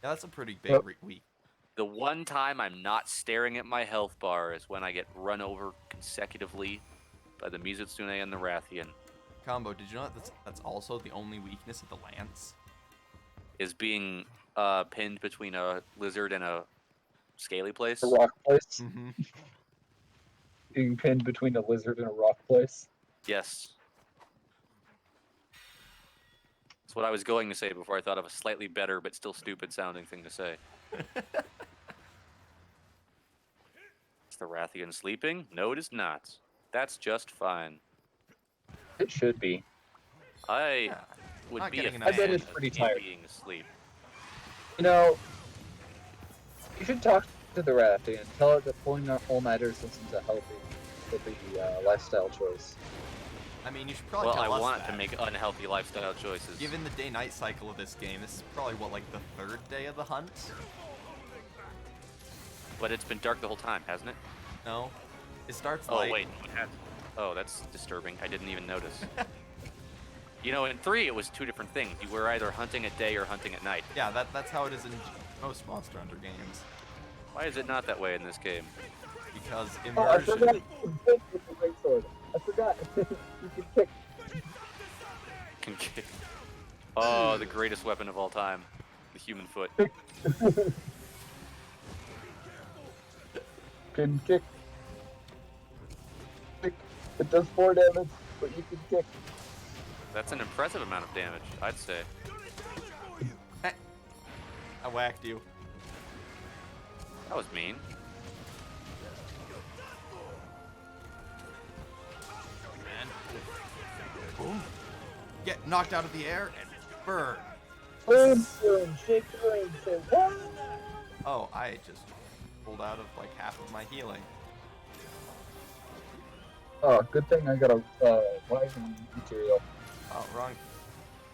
Yeah, that's a pretty big Yep. weak. The one time I'm not staring at my health bar is when I get run over consecutively by the Mizutsune and the Rathian, Combo, did you know that's also the only weakness of the lance? is being pinned between a lizard and a scaly place. A rock place. Mm-hmm. Being pinned between a lizard and a rock place. Yes. That's what I was going to say before I thought of a slightly better but still stupid sounding thing to say. Is the Rathian sleeping? No, it is not. That's just fine. It should be. I Yeah. would Not be a getting fan enough I bet it's of pretty it tired. being asleep. You know, you should talk to the Rathian and tell it that pulling all-nighters isn't a healthy lifestyle choice. I mean, you should probably Well, tell I us want that. to make unhealthy lifestyle choices. Given the day-night cycle of this game, this is probably, what, like the third day of the hunt? But it's been dark the whole time, hasn't it? No. It starts Oh, light. wait. It has... Oh, that's disturbing. I didn't even notice. You know, in 3, it was two different things. You were either hunting at day or hunting at night. Yeah, that's how it is in most Monster Hunter games. Why is it not that way in this game? Because Oh, I immersion. forgot. You can kick with the greatsword. I forgot. You can kick. Can kick. Oh, the greatest weapon of all time. The human foot. Can kick. Kick. It does 4 damage, but you can kick. That's an impressive amount of damage, I'd say. I whacked you. That was mean. And boom. Get knocked out of the air and burn. Boom, boom, shake the ring, say, "Whoa!" Oh, I just pulled out of like half of my healing. Oh, good thing I got a rising material. Oh, wrong.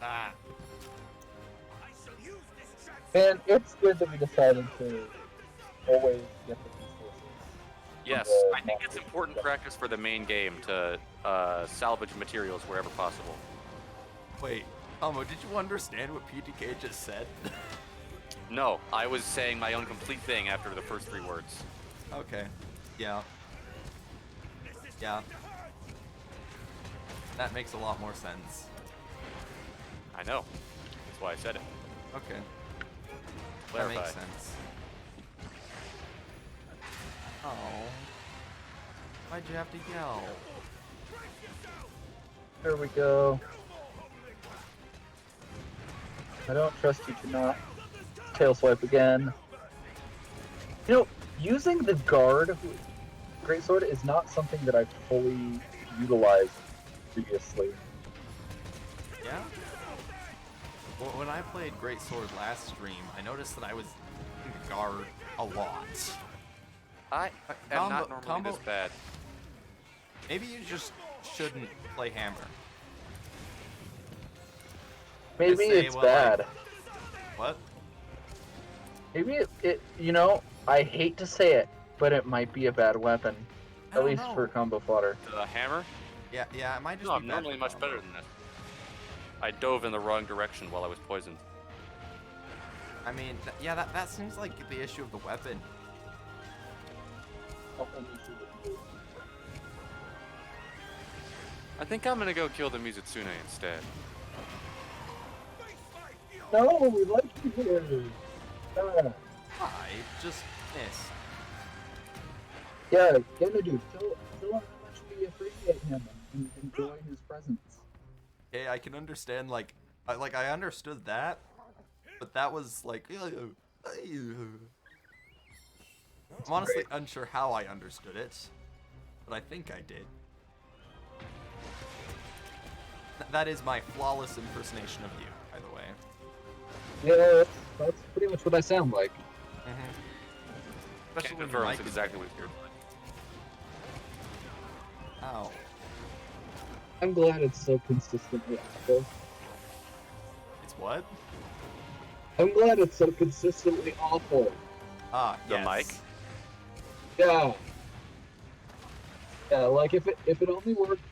Ah. And it's good that we decided to always get the resources. Yes, the I think it's monsters. important practice for the main game to salvage materials wherever possible. Wait, Combo, did you understand what PTK just said? No, I was saying my own complete thing after the first 3 words. Okay. Yeah. Yeah. That makes a lot more sense. I know. That's why I said it. Okay. Clarify. That makes sense. Oh. Why'd you have to yell? There we go. I don't trust you to not tail swipe again. You know, using the guard greatsword is not something that I've fully utilized previously. Yeah? Well, when I played Great Sword last stream, I noticed that I was using the guard a lot. I am not normally this bad. Maybe you just shouldn't play hammer. Maybe say, it's well, bad. What? Maybe it, you know, I hate to say it, but it might be a bad weapon. I At don't least know. for combo fodder. The hammer? Yeah, it might just No, be I'm bad normally for much combo. better than that. I dove in the wrong direction while I was poisoned. I mean, yeah, that seems like the issue of the weapon. I think I'm gonna go kill the Mizutsune instead. No, we like you here. I just missed. Yeah, Dude, tell him how much we appreciate him and enjoy his presence. Okay, I can understand, like I understood that, but that was like, I'm honestly unsure how I understood it, but I think I did. That is my flawless impersonation of you, by the way. Yeah, that's pretty much what I sound like. Especially Can't when your confirm mic it's is exactly there. what you're doing. Ow. I'm glad it's so consistently awful. It's what? I'm glad it's so consistently awful. Ah, The yes. mic? Yeah. Yeah, like if it only worked,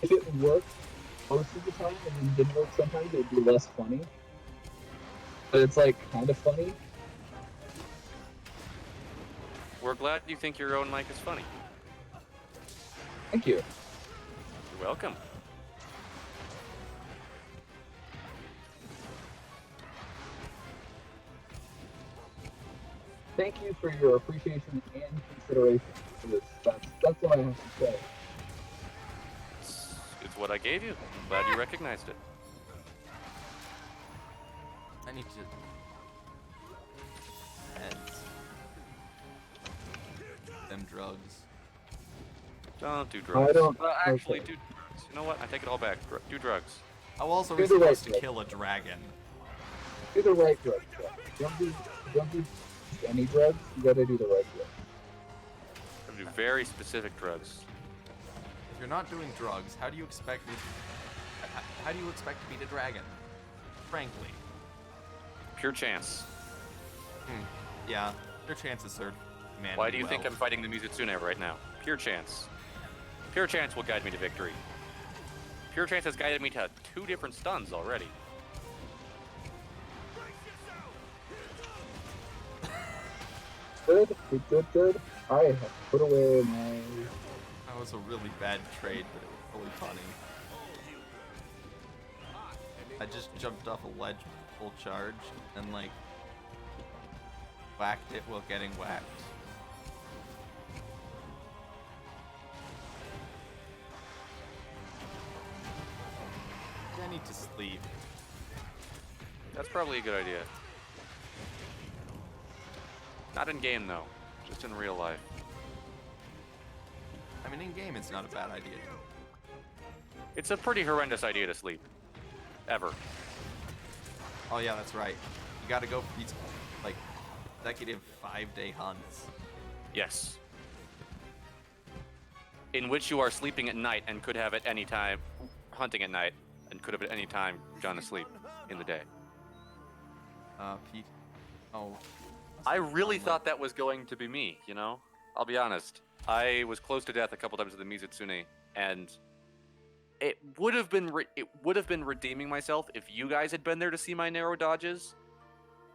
if it worked most of the time and then didn't work sometimes, it would be less funny. But it's like kind of funny. We're glad you think your own mic is funny. Thank you. You're welcome. Thank you for your appreciation and consideration for this. That's all I have to say. It's what I gave you. I'm glad you recognized it. I need to... Heads. Them drugs. Don't do drugs. don't- Actually, okay. do drugs. You know what? I take it all back. Do drugs. How else are Do we the right supposed to thing. kill a dragon? Do the right drugs. Don't do any drugs. You gotta do the right drugs. I do very specific drugs. If you're not doing drugs, how do you expect me... How do you expect to beat a dragon? Frankly. Pure chance. Yeah, your chances are man. Why do you think I'm fighting the Mizutsune right now? Pure chance. Pure chance will guide me to victory. Pure chance has guided me to 2 different stuns already. Good. I have put away my. That was a really bad trade, but it was really funny. I just jumped off a ledge full charge and like whacked it while getting whacked. I need to sleep. That's probably a good idea. Not in game though, just in real life. I mean, in game, it's not a bad idea. It's a pretty horrendous idea to sleep. Ever. Oh yeah, that's right. You gotta go for these like consecutive 5-day hunts. Yes. In which you are sleeping at night and could have at any time, hunting at night, and could have at any time gone to sleep in the day. Pete. Oh. I really thought that was going to be me, you know? I'll be honest. I was close to death a couple times with the Mizutsune, and it would have been redeeming myself if you guys had been there to see my narrow dodges.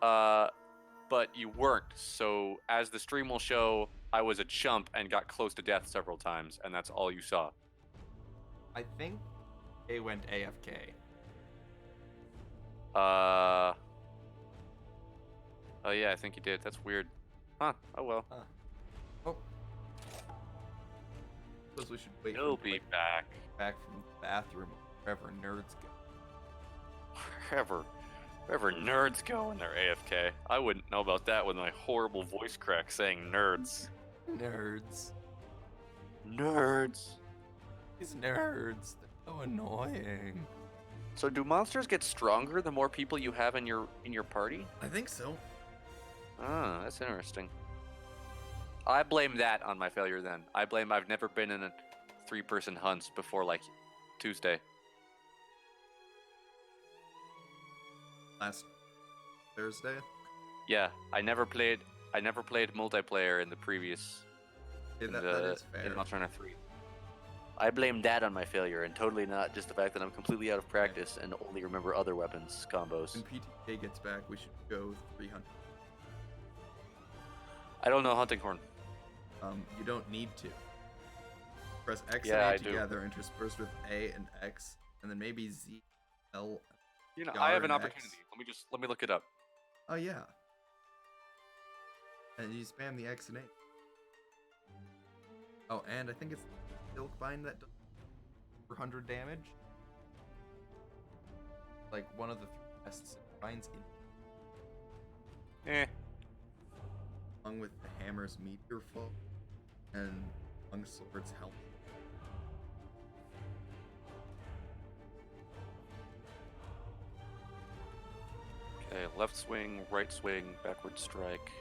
But you weren't. So as the stream will show, I was a chump and got close to death several times, and that's all you saw. I think A went AFK. Oh yeah, I think you did. That's weird. Huh. Oh well. Oh. Suppose we should wait He'll for be like, back. back from the bathroom wherever nerds go. Wherever nerds go when they're AFK. I wouldn't know about that with my horrible voice crack saying nerds. Nerds. Nerds. These nerds. They're so annoying. So do monsters get stronger the more people you have in your party? I think so. Ah, that's interesting. I blame that on my failure then. I've never been in a 3-person hunt before like Tuesday. Last Thursday. Yeah, I never played multiplayer in the previous Yeah, that is fair. in Monster Hunter 3. I blame that on my failure, and totally not just the fact that I'm completely out of practice and only remember other weapons combos. When PTK gets back, we should go 300. I don't know Hunting Horn. You don't need to. Press X Yeah, I and A do. together, interspersed with A and X, and then maybe Z, L. You know, R I have an and X. opportunity. Let me look it up. Oh yeah. And you spam the X and A. Oh, and I think it's Silk Bind that does 400 damage. Like one of the 3 best Silk Binds in, along with the Hammer's Meteor Fall and Longsword's Helm. Okay, left swing, right swing, backward strike.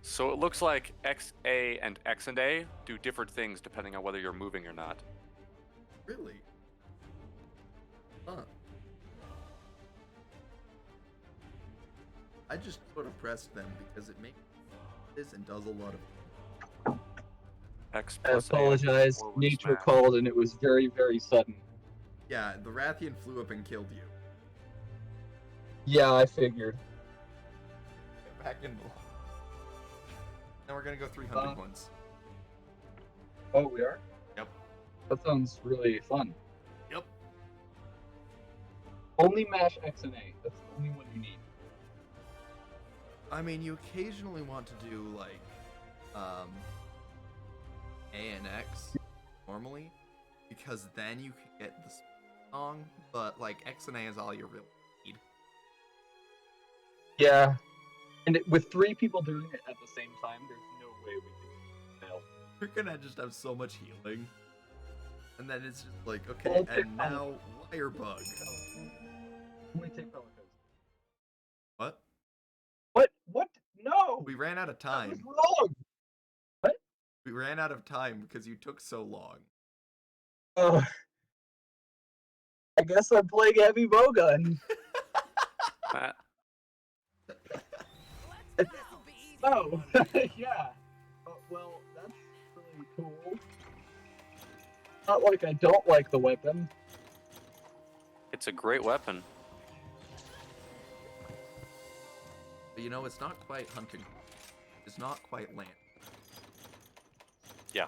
So it looks like X, A, and X and A do different things depending on whether you're moving or not. Really? Huh. I just sort of pressed them because it makes this and does a lot of. X I plus A, apologize. forward Nature smash. called and it was very, very sudden. Yeah, the Rathian flew up and killed you. Yeah, I figured. Get back in the. Now we're gonna go 300 once. Oh, we are? Yep. That sounds really fun. Yep. Only mash X and A. That's the only one you need. I mean, you occasionally want to do like, A and X normally, because then you can get the song. But like X and A is all you really need. Yeah. And with 3 people doing it at the same time, there's no way we can fail. You're gonna just have so much healing, and then it's just like, okay, Well, take and now Wire Bug. Only take Pelicans. What? What? No! We ran out of That was time. wrong! We ran out of time because you took so long. I guess I'm playing heavy bowgun. Matt, This'll be easy. Oh, yeah. Well, that's really cool. Not like I don't like the weapon. it's a great weapon. But you know, it's not quite hunting. It's not quite land. Yeah.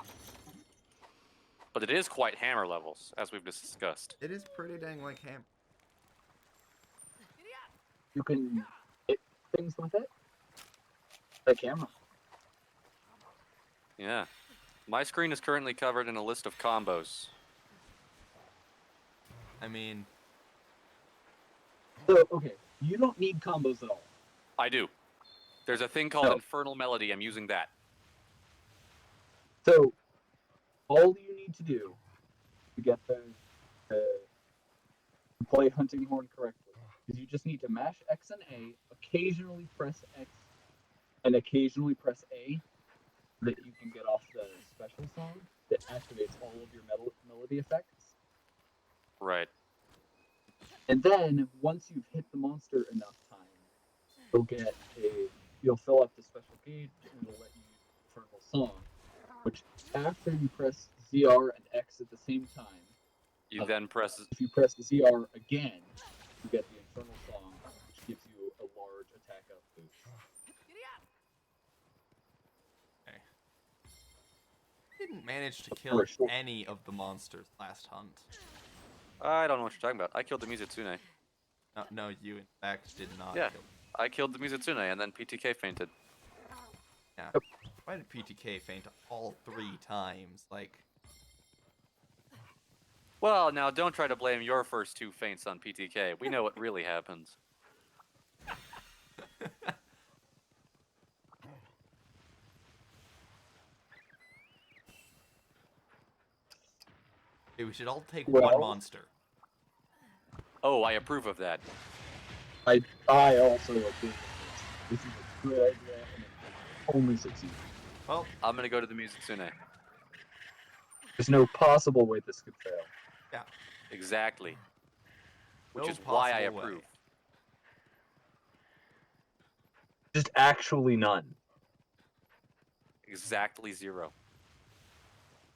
But it is quite hammer levels, as we've discussed. It is pretty dang like Ham. You can hit things with it. Like hammer. Yeah. My screen is currently covered in a list of combos. I mean, So, okay, you don't need combos at all. I do. There's a thing called No. Infernal Melody. I'm using that. So, all you need to do to get the play Hunting Horn correctly is you just need to mash X and A, occasionally press X, and occasionally press A, that you can get off the special song that activates all of your melody effects. Right. And then once you've hit the monster enough times, you'll fill up the special gauge and it'll let you use the Infernal Song, which after you press ZR and X at the same time, You then press. if you press ZR again, you get the Infernal Song, which gives you a large attack up boost. Giddy up! Okay. Didn't manage to For kill a short- any of the monsters last hunt. I don't know what you're talking about. I killed the Mizutsune. No, you in fact did not Yeah. kill. I killed the Mizutsune, and then PTK fainted. Yeah. Yep. Why did PTK faint all 3 times? Like, Well, now don't try to blame your first 2 faints on PTK. We know what really happens. hey, we should all take Well- one monster. Oh, I approve of that. I also agree with this. This is a good idea and it will only succeed. Well, I'm gonna go to the Mizutsune. There's no possible way this could fail. yeah. Exactly. Which No is why I possible way. approve. Just actually none. Exactly 0.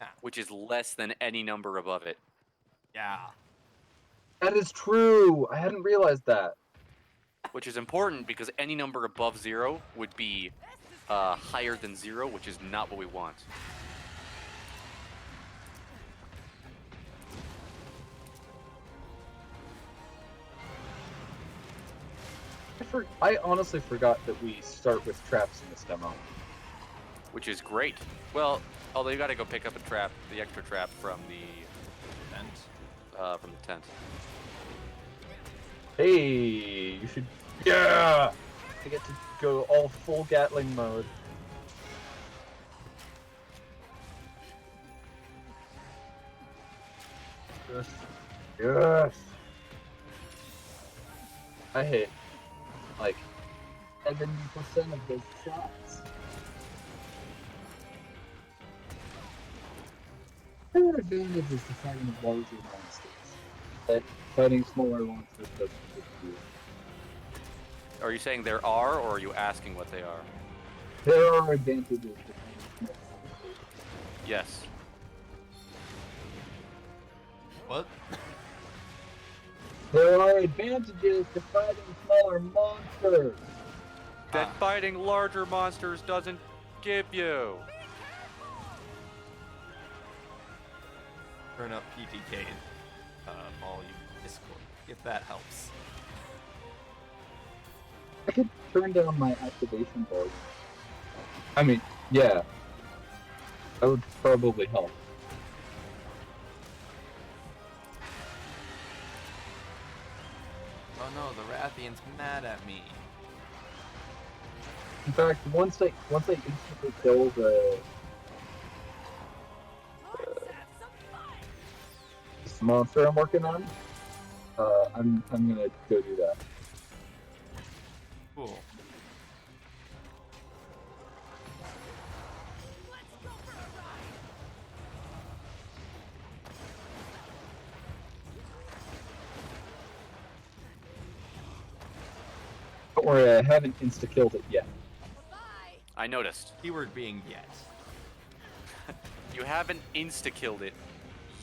Yeah. Which is less than any number above it. Yeah. That is true. I hadn't realized that. Which is important because any number above 0 would be higher than 0, which is not what we want. I honestly forgot that we start with traps in this demo. Which is great. Well, although you gotta go pick up a trap, the extra trap from the tent. Hey, you should. Yeah! I get to go all full Gatling mode. Yes. Yes! I hit like 70% of those shots. There are advantages to fighting larger monsters. That fighting smaller monsters doesn't give you. Are you saying there are, or are you asking what they are? There are advantages to fighting smaller monsters. Yes. What? There are advantages to fighting smaller monsters. That Ah. fighting larger monsters doesn't give you. Turn up PTK volume Discord, if that helps. I could turn down my activation volume. I mean, yeah. That would probably help. Oh no, the Rathian's mad at me. In fact, once I instantly kill Let's have some fun! this monster I'm working on, I'm gonna go do that. Cool. Let's go for a ride! Don't worry, I haven't insta-killed it yet. Bye-bye! I noticed. Keyword being yet. You haven't insta-killed it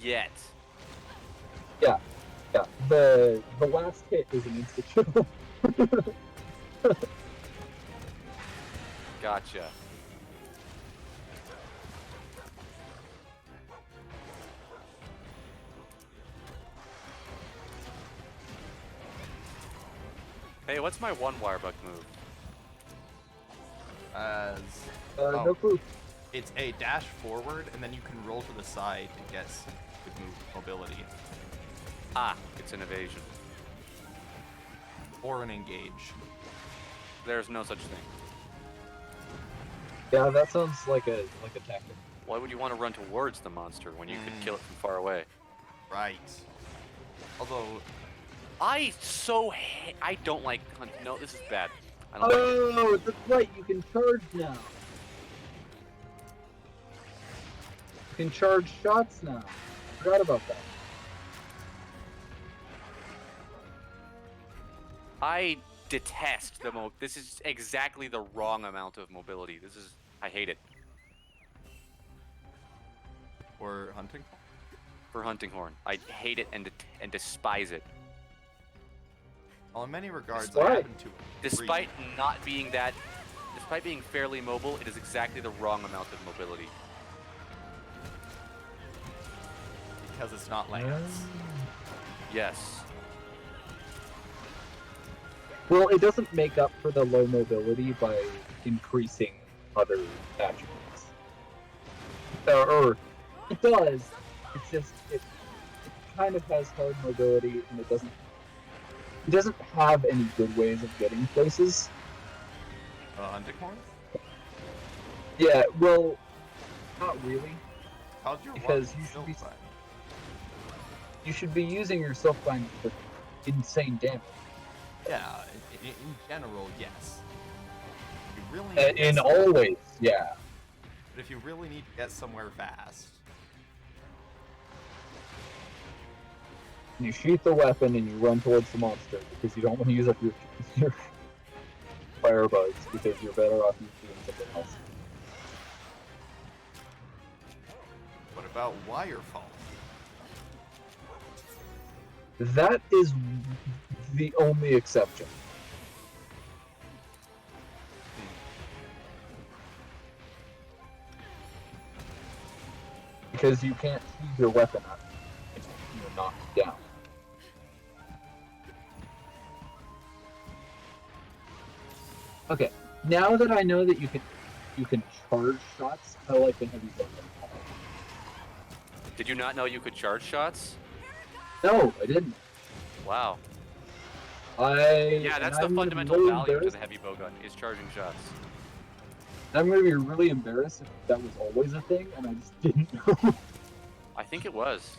yet. Yeah. The last hit is an insta-kill. Gotcha. Hey, what's my one wire buck move? As No clue. it's a dash forward, and then you can roll to the side to get some good move mobility. Ah, it's an evasion. Or an engage. There's no such thing. Yeah, that sounds like a tactic. Why would you want to run towards the monster when you could kill it from far away? Right. Although, I don't like hunt. No, this is bad. I don't like it. Oh, that's right. You can charge now. can charge shots now. Forgot about that. I detest the This is exactly the wrong amount of mobility. I hate it Or hunting. for Hunting Horn. I hate it and despise it. Well, in many regards, Despite- I happen to agree. Despite being fairly mobile, it is exactly the wrong amount of mobility. Because it's not Lance. Yes. Well, it doesn't make up for the low mobility by increasing other attributes. Or it does. It's just it kind of has hard mobility, and it doesn't have any good ways of getting places. Hunting horn? Yeah, well, not really. How'd your Because one you should still be- find? You should be using your Silkbind for insane damage. Yeah, in general, yes. You really need to get In somewhere- all ways, yeah. But if you really need to get somewhere fast, You shoot the weapon and you run towards the monster because you don't want to use up your firebugs because you're better off doing something else. what about Wirefall? That is the only exception. Because you can't use your weapon up and you're knocked down. Okay, now that I know that you can charge shots, I like the heavy weapon. Did you not know you could charge shots? No, I didn't. Wow. Yeah, That's the fundamental value to the heavy bowgun, is charging shots. I'm gonna be really embarrassed if that was always a thing and I just didn't know. I think it was.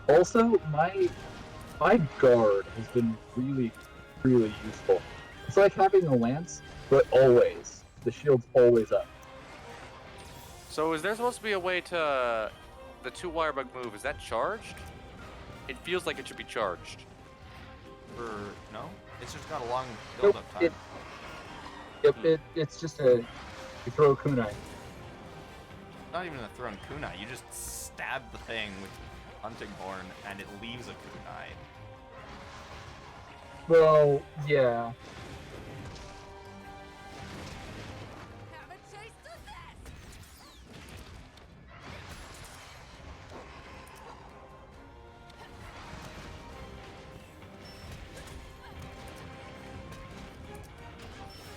Also, my guard has been really useful. It's like having a lance, but always the shield's always up. So is there supposed to be a way to... The 2 Wirebug move, is that charged? It feels like it should be charged. No? It's just got a long build-up time. It's just you throw a kunai. Not even a thrown kunai. You just stab the thing with hunting horn, and it leaves a kunai. Well, yeah. Have a taste of this!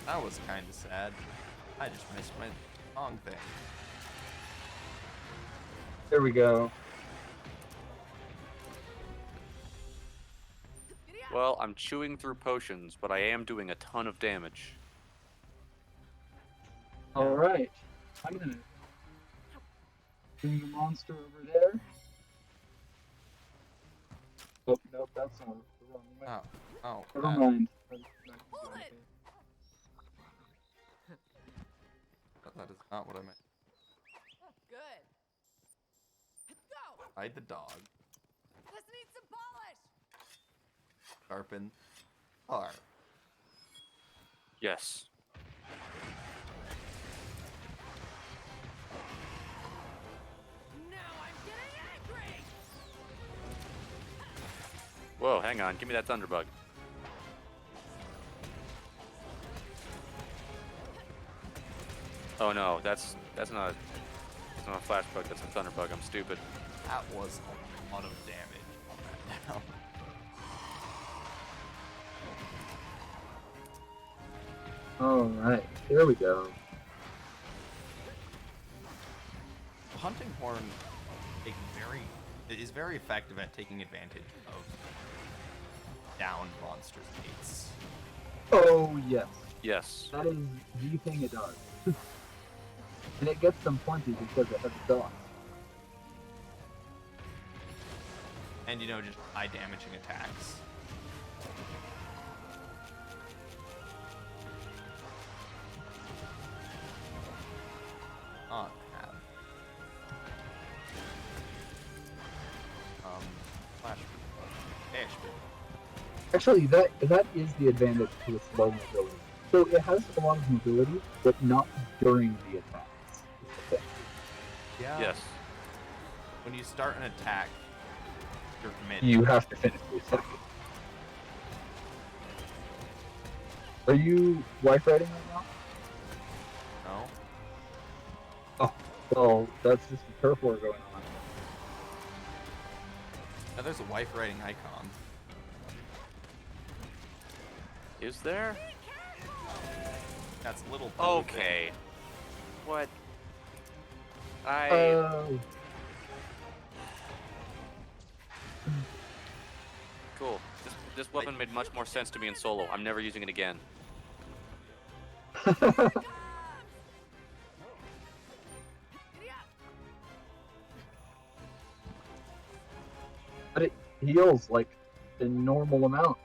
That was kind of sad. I just missed my song thing. There we go. Giddy up! Well, I'm chewing through potions, but I am doing a ton of damage. All right. I'm gonna bring the monster over there. Oh no, that's not the wrong way. Oh. Never mind. Hold it! That is not what I meant. Good. Go! Hide the dog. This needs some polish! Sharpen. R. Yes. Now I'm getting angry! Whoa, hang on. Give me that Thunderbug. Oh no, that's not a flash bug, that's a Thunderbug. I'm stupid. That was a lot of damage on that now. All right. Here we go. Hunting horn is very effective at taking advantage of down monster states. Oh yes. Yes. That is the thing it does. And it gets them plenty because it has dogs. And just eye damaging attacks. Actually, that is the advantage to the slow mobility. So it has a lot of mobility, but not during the attacks. Is the thing. Yeah. Yes. When you start an attack, you're committed. You have to finish the attack. Are you wife riding right now? No. Oh, well, that's just a turf war going on. Now there's a wife riding icon. Is there? That's a little blue thing. Okay. What? I. Oh, Cool. This weapon made much more sense to me in solo. I'm never using it again. but it heals like a normal amount.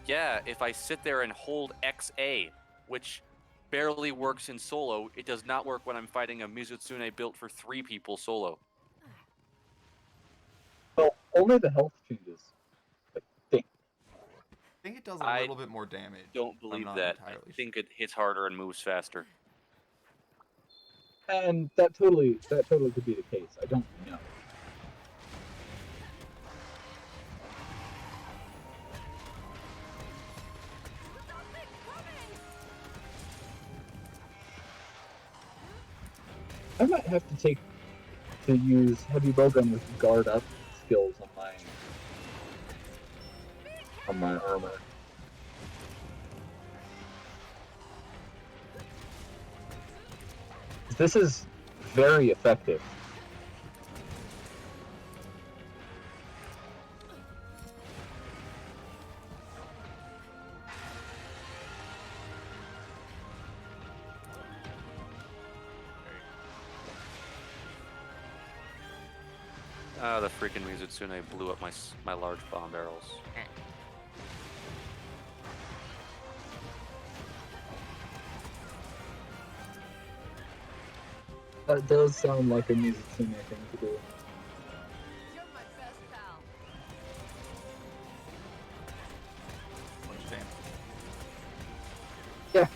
Yeah, if I sit there and hold XA, which barely works in solo, it does not work when I'm fighting a Mizutsune built for 3 people solo. Well, only the health changes. I think. I think it does a I little bit more damage. Don't I'm believe not that. entirely I think it hits harder and moves faster. And that totally could be the case. I don't know. I might have to use heavy bowgun with guard up skills on my armor. This is very effective. Ah, the freaking Mizutsune blew up my large bomb barrels. That does sound like a Mizutsune thing to do. You're my best pal. much damage. Yeah.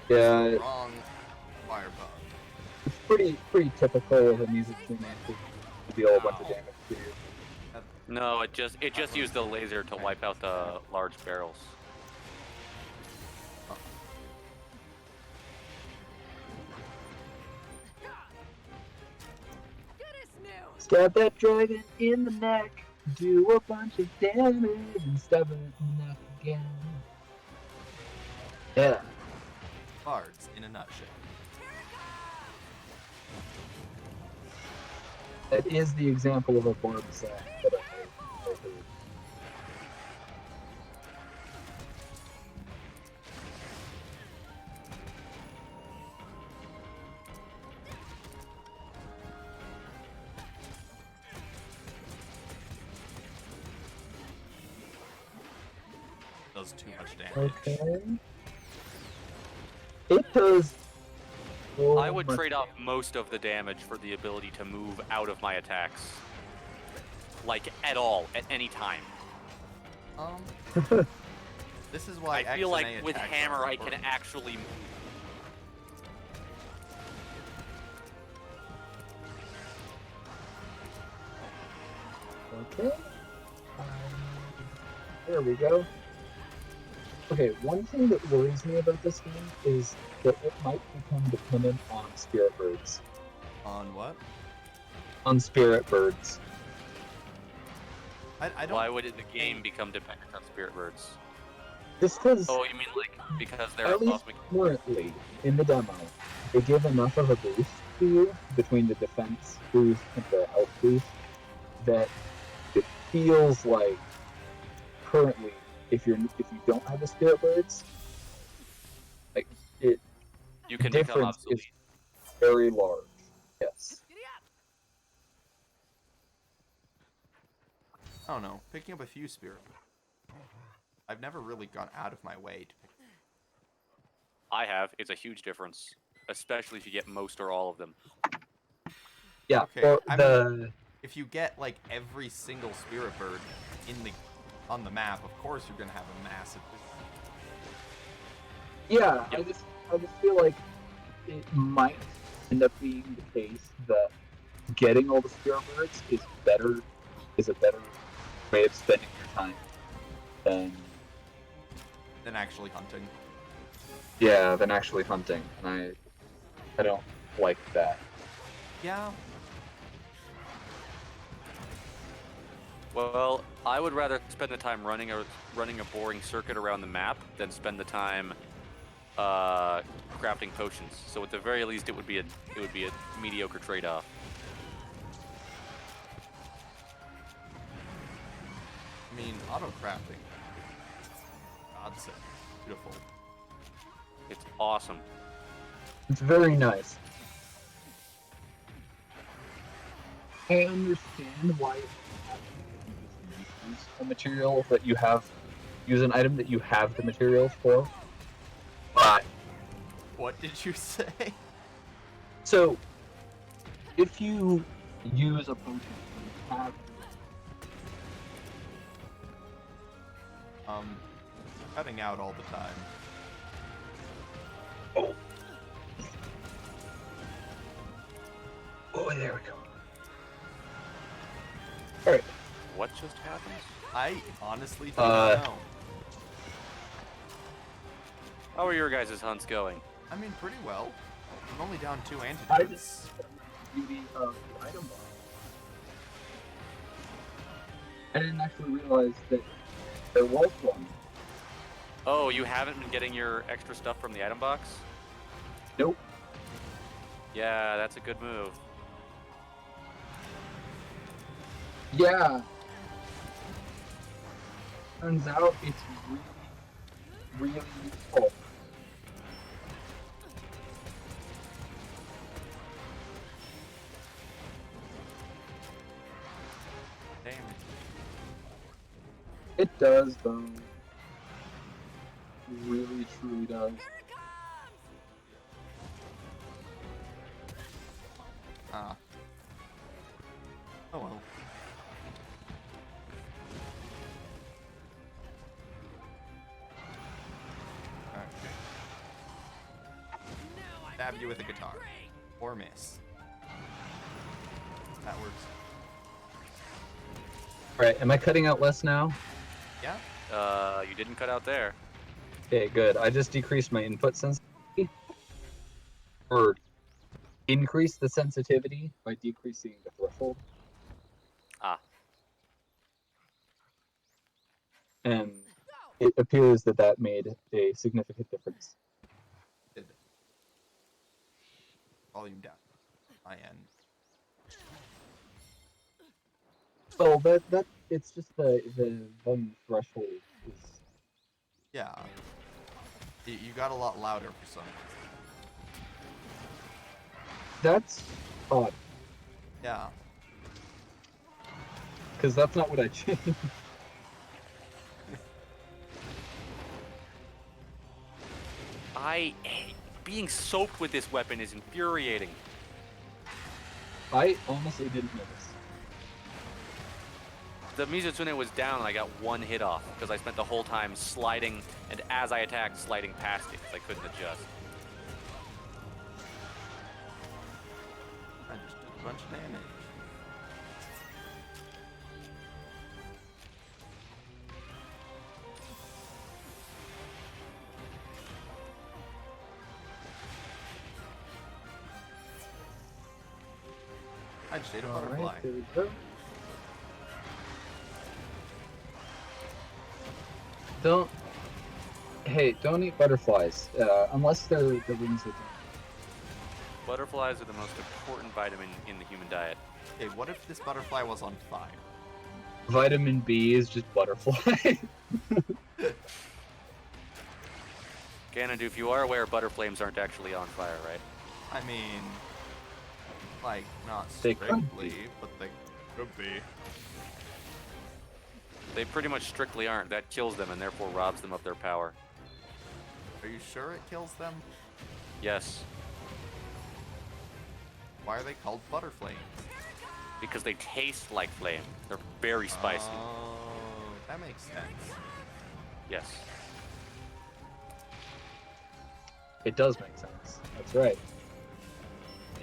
Yeah, Wrong firebug. it's pretty typical of a Mizutsune to deal a bunch of damage to you. No, it just used the laser to wipe out the large barrels. Goodness new. Stab that dragon in the neck, do a bunch of damage, and stab it in the neck again. Yeah. Bards in a nutshell. That is the example of a barb sack that I heard. Does too much damage. Okay. It does. I would trade off most of the damage for the ability to move out of my attacks. Like, at all, at any time. This is why I feel like XNA with attacks hammer are I can important. actually move. Okay. There we go. Okay, one thing that worries me about this game is that it might become dependent on spirit birds. On what? On spirit birds. I don't. Why would the game become dependent on spirit birds? Just because, Oh, you mean like because they're at a least cosmic? currently, in the demo, they give enough of a boost to you between the defense boost and the health boost that it feels like currently, if you don't have the spirit birds, like it, You the can become difference obsolete. is very large. Yes. Giddy up. I don't know. Picking up a few spirit. I've never really gone out of my way to pick. I have. It's a huge difference, especially if you get most or all of them. Yeah. Okay, Well, I the if you get like every single spirit bird on the map, of course you're gonna have a massive. Yeah, Yep. I just feel like it might end up being the case that getting all the spirit birds is a better way of spending your time than Actually hunting. than actually hunting. And I don't like that. Yeah. Well, I would rather spend the time running a boring circuit around the map than spend the time crafting potions. So at the very least, it would be a mediocre trade-off. I mean, auto crafting. God sake. Beautiful. It's awesome. It's very nice. I understand why you have to use a material that you have, use an item that you have the materials for. But What did you say? so, if you use a potion and have Cutting out all the time. oh, there we go. All right. What just happened? I honestly do not know. How are your guys' hunts going? I mean, pretty well. I'm only down 2 I antidotes. just beauty of the item box. I didn't actually realize that there was one. Oh, you haven't been getting your extra stuff from the item box? Nope. Yeah, that's a good move. Yeah. Turns out it's really, really useful. Damn. It does, though. It really, truly does. Here it comes! Ah. Oh well. Okay. Now I Stab think you with a I'm guitar. great. Or miss. That works. Right, am I cutting out less now? Yeah. You didn't cut out there. Okay, good. I just decreased my input sensitivity. Or increased the sensitivity by decreasing the threshold. Ah. And it appears that that made a significant difference. Did. Volume down. My end. Well, that it's just the volume threshold is Yeah. You got a lot louder for some reason. that's odd Yeah. because that's not what I changed. Being soaked with this weapon is infuriating. I honestly didn't notice. The Mizutsune was down and I got one hit off because I spent the whole time sliding, and as I attacked, sliding past it because I couldn't adjust. I just did a bunch of damage. I just ate a butterfly. Alright, there we go. Don't eat butterflies unless they're the wings of Butterflies are the most important vitamin in the human diet. Okay, what if this butterfly was on fire? Vitamin B is just butterfly. Ganondorf, if you are aware, butterflames aren't actually on fire, right? I mean, like, not They could strictly, but they could be. They pretty much strictly aren't. That kills them and therefore robs them of their power. Are you sure it kills them? Yes, Why are they called butterflames? because they taste like flame. They're very spicy. Oh, that makes sense. Yes. It does make sense. That's right.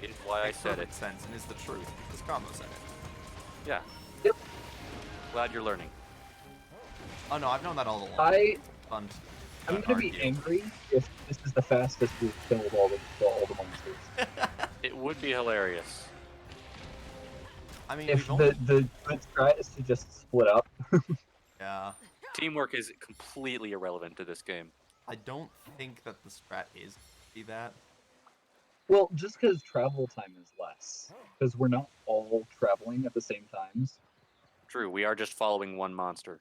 It is why I Makes said it. perfect sense and is the truth because Combo said it. Yeah. Yep. Glad you're learning. Oh no, I've known that all along. Fun. I'm gonna be angry if this is the fastest we've killed all the monsters. It would be hilarious. I mean, If we've only... the good strat is to just split up. Yeah. Teamwork is completely irrelevant to this game. I don't think that the strat is be that. Well, just because travel time is less, because we're not all traveling at the same times. True, we are just following one monster.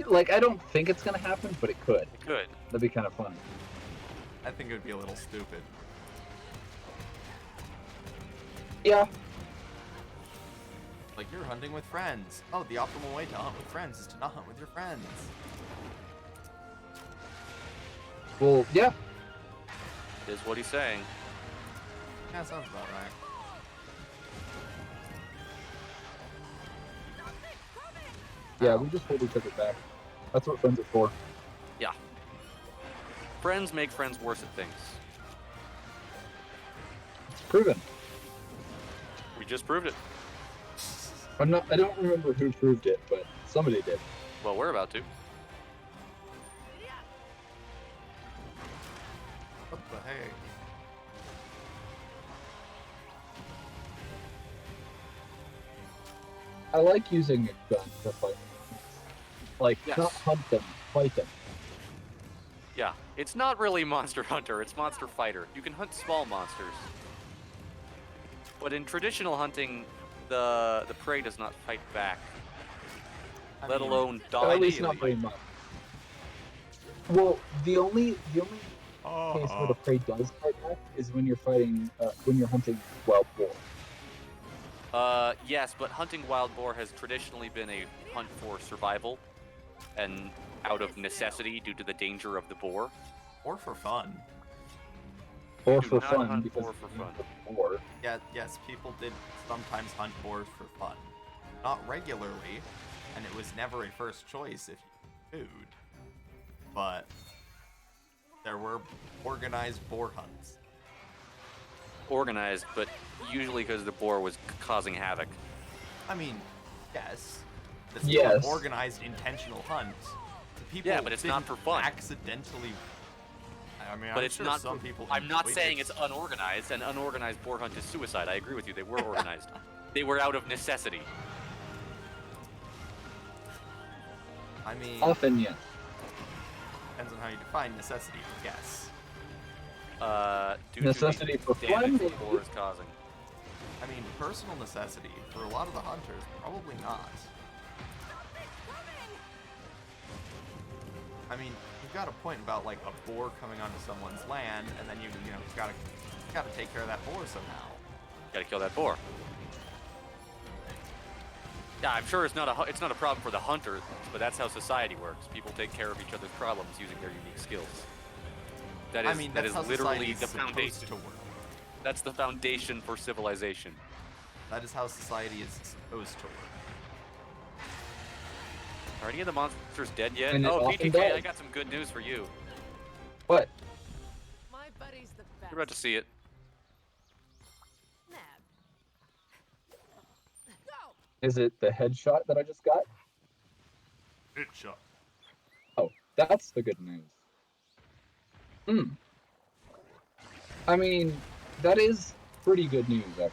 Like, I don't think it's gonna happen, but it could. It could. That'd be kind of fun. I think it would be a little stupid. Yeah. Like, you're hunting with friends. Oh, the optimal way to hunt with friends is to not hunt with your friends. Well, yeah. Is what he's saying. Yeah, sounds about right. Yeah, Ow. we just totally took it back. That's what friends are for. Yeah. Friends make friends worse at things. It's proven. We just proved it. I don't remember who proved it, but somebody did. Well, we're about to. What the heck? I like using a gun to fight. Like, Yes. not hunt them, fight them. Yeah. It's not really Monster Hunter, it's Monster Fighter. You can hunt small monsters. But in traditional hunting, the prey does not fight back. I Let mean, alone Or die. at least not very much. Well, the only case where the prey does fight back is when you're fighting, when you're hunting wild boar. Yes, but hunting wild boar has traditionally been a hunt for survival and out of necessity due to the danger of the boar. or for fun. Or Do for not fun, hunt because boar for fun. Boar. Yeah, yes, people did sometimes hunt boars for fun. Not regularly, and it was never a first choice if you had food. But there were organized boar hunts. Organized, but usually because the boar was causing havoc. I mean, yes. It's still Yes. an organized, intentional hunt. The people Yeah, but it's not didn't for fun. accidentally. I mean, But I'm it's sure not. some people. I'm not enjoyed saying it. it's unorganized. An unorganized boar hunt is suicide. I agree with you. They were organized. They were out of necessity. I mean, Often, yes. depends on how you define necessity, I guess. Due Necessity to for the damage fun, the boar maybe? is causing. I mean, personal necessity for a lot of the hunters, probably not. I mean, you've got a point about like a boar coming onto someone's land, and then you gotta take care of that boar somehow. Gotta kill that boar. Yeah, I'm sure it's not a problem for the hunter, but that's how society works. People take care of each other's problems using their unique skills. That is, I mean, that that's is how literally society is the supposed foundation. to work. That's the foundation for civilization. That is how society is supposed to work. Are any of the monsters dead yet? And it Oh, often PTK, I does. got some good news for you. What? My buddy's the best. You're about to see it. Snap. Go! Is it the headshot that I just got? Headshot. Oh, that's the good news. I mean, that is pretty good news, actually.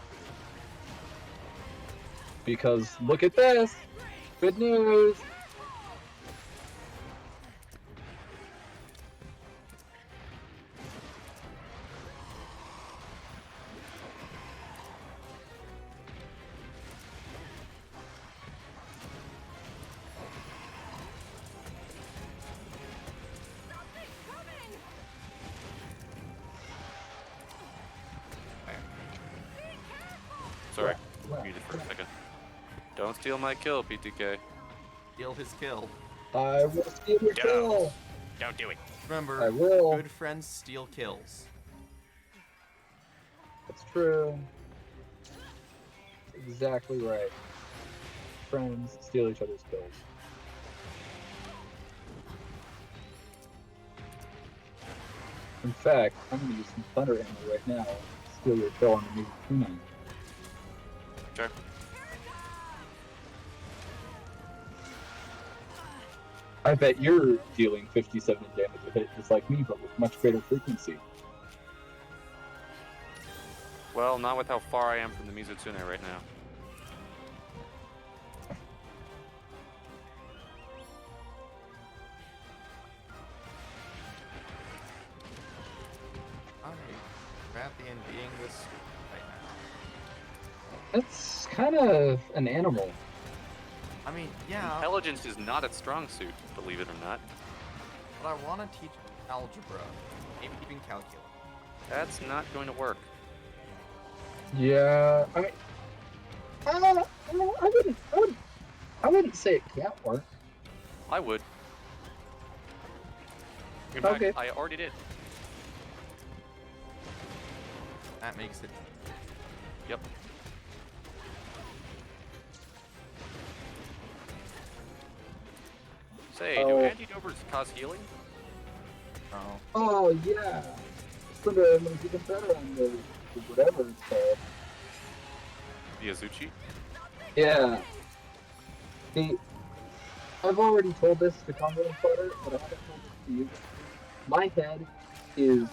Because look at this! Good news! Sorry, Yeah. muted for a second. Don't steal my kill, PTK. Steal his kill. I will steal your kill. Don't do it. Remember, I will. good friends steal kills. That's true. Exactly right. Friends steal each other's kills. In fact, I'm gonna use some thunder ammo right now. Steal your kill on the Music Kunai. Sure. I bet you're dealing 57 damage a hit just like me, but with much greater frequency. Well, not with how far I am from the Mizutsune right now. I'm happy in being this right now. That's kind of an animal. I mean, yeah, Intelligence is not its strong suit, believe it or not. but I want to teach algebra, maybe even calculus. That's not going to work. Yeah, I mean, I wouldn't say it can't work. I would. In Okay. fact, I already did. That makes it. Yep. Say, do Oh. antidotes cause healing? Oh, Oh yeah, Slender was even better on the whatever it's called. The Azuchi? Yeah. See, I've already told this to ComboFodder, but I haven't told this to you. My head is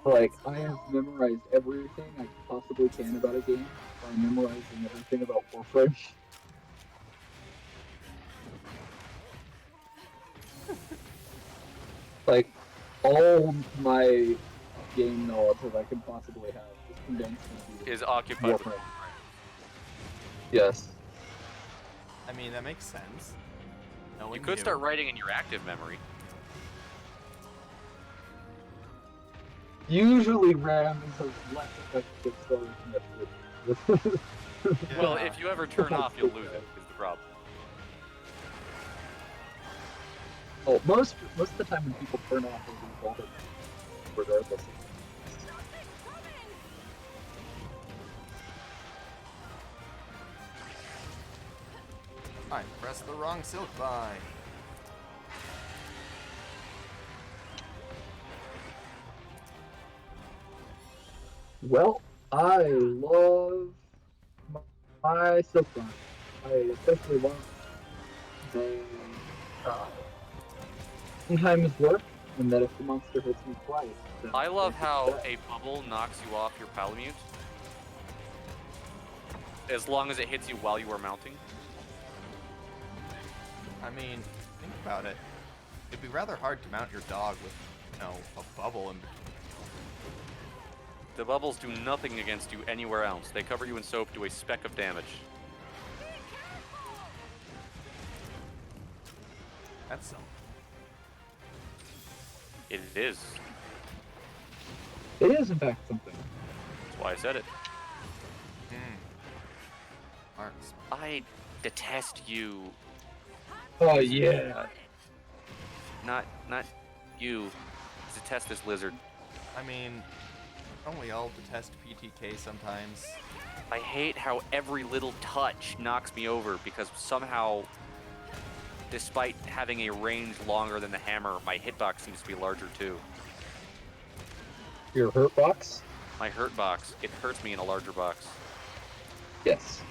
like I have memorized everything I possibly can about a game by memorizing everything about Warframe. Like all my game knowledge that I can possibly have is condensed into Is occupied with Warframe. Yes. I mean, that makes sense. You could start writing in your active memory. Usually RAM is a less effective storage method. Well, if you ever turn off, you'll lose it, is the problem. Oh, most of the time when people turn off, they default it regardless. I pressed the wrong silk vine. Well, I love my Silkworm. I especially love the sometimes work, and that if the monster hits me twice. Then I love it's how bad. a bubble knocks you off your Palamute. As long as it hits you while you are mounting. I mean, think about it. It'd be rather hard to mount your dog with, you know, a bubble in between. The bubbles do nothing against you anywhere else. They cover you in soap, do a speck of damage. That's something. It is. It is in fact something. That's why I said it. Marks. I detest you. Oh yeah. Not you. I detest this lizard. I mean, don't we all detest PTK sometimes? I hate how every little touch knocks me over because somehow, despite having a range longer than the hammer, my hitbox seems to be larger too. Your hurt box? My hurt box, it hurts me in a larger box. Yes.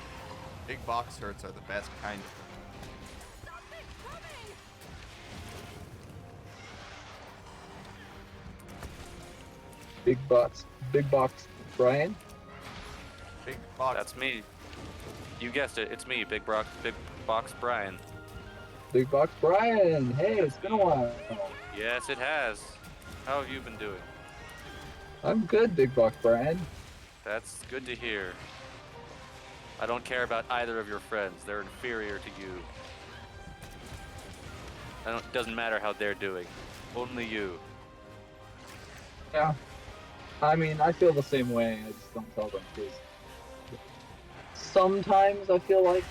Big box hurts are the best kind. Big box, Brian. Big box. That's me. You guessed it, it's me, Big Box Brian. Big box, Brian. Hey, it's been a while. Yes, it has. How have you been doing? I'm good, Big box, Brian. That's good to hear. I don't care about either of your friends. They're inferior to you. Doesn't matter how they're doing. Only you. Yeah. I mean, I feel the same way. I just don't tell them because sometimes I feel like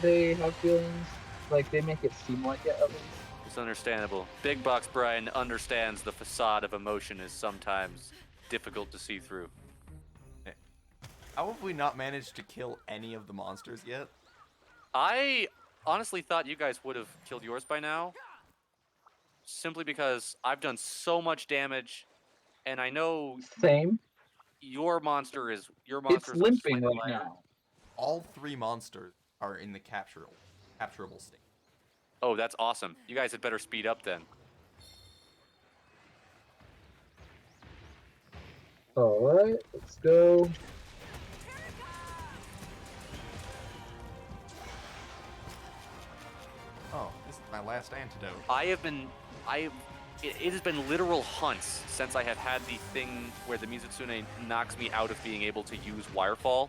they have feelings. Like they make it seem like it at least. It's understandable. Big Box Brian understands the facade of emotion is sometimes difficult to see through. How have we not managed to kill any of the monsters yet? I honestly thought you guys would have killed yours by now, simply because I've done so much damage, and I know Same. your monsters It's are limping slightly right lighter. now. All 3 monsters are in the capturable state. Oh, that's awesome. You guys had better speed up then. All right, let's go. Oh, this is my last antidote. It has been literal hunts since I have had the thing where the Mizutsune knocks me out of being able to use Wirefall,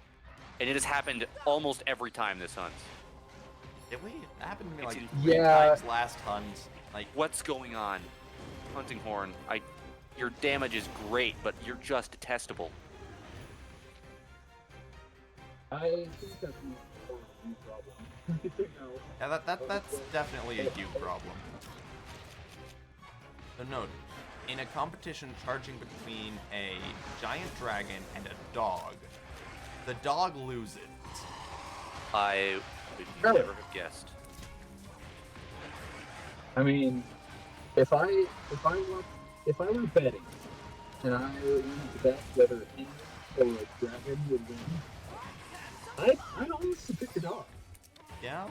and it has happened almost every time this hunt. Really? It happened to me It's like in- 3 Yeah. times last hunt. Like, What's going on? Hunting Horn, your damage is great, but you're just detestable. I think that's a problem. yeah, that's definitely a you problem. So note, in a competition charging between a giant dragon and a dog, the dog loses. I would Really? never have guessed. I mean, if I were betting, and I wanted to bet whether him or a dragon would win, I'd honestly pick the dog. Yeah?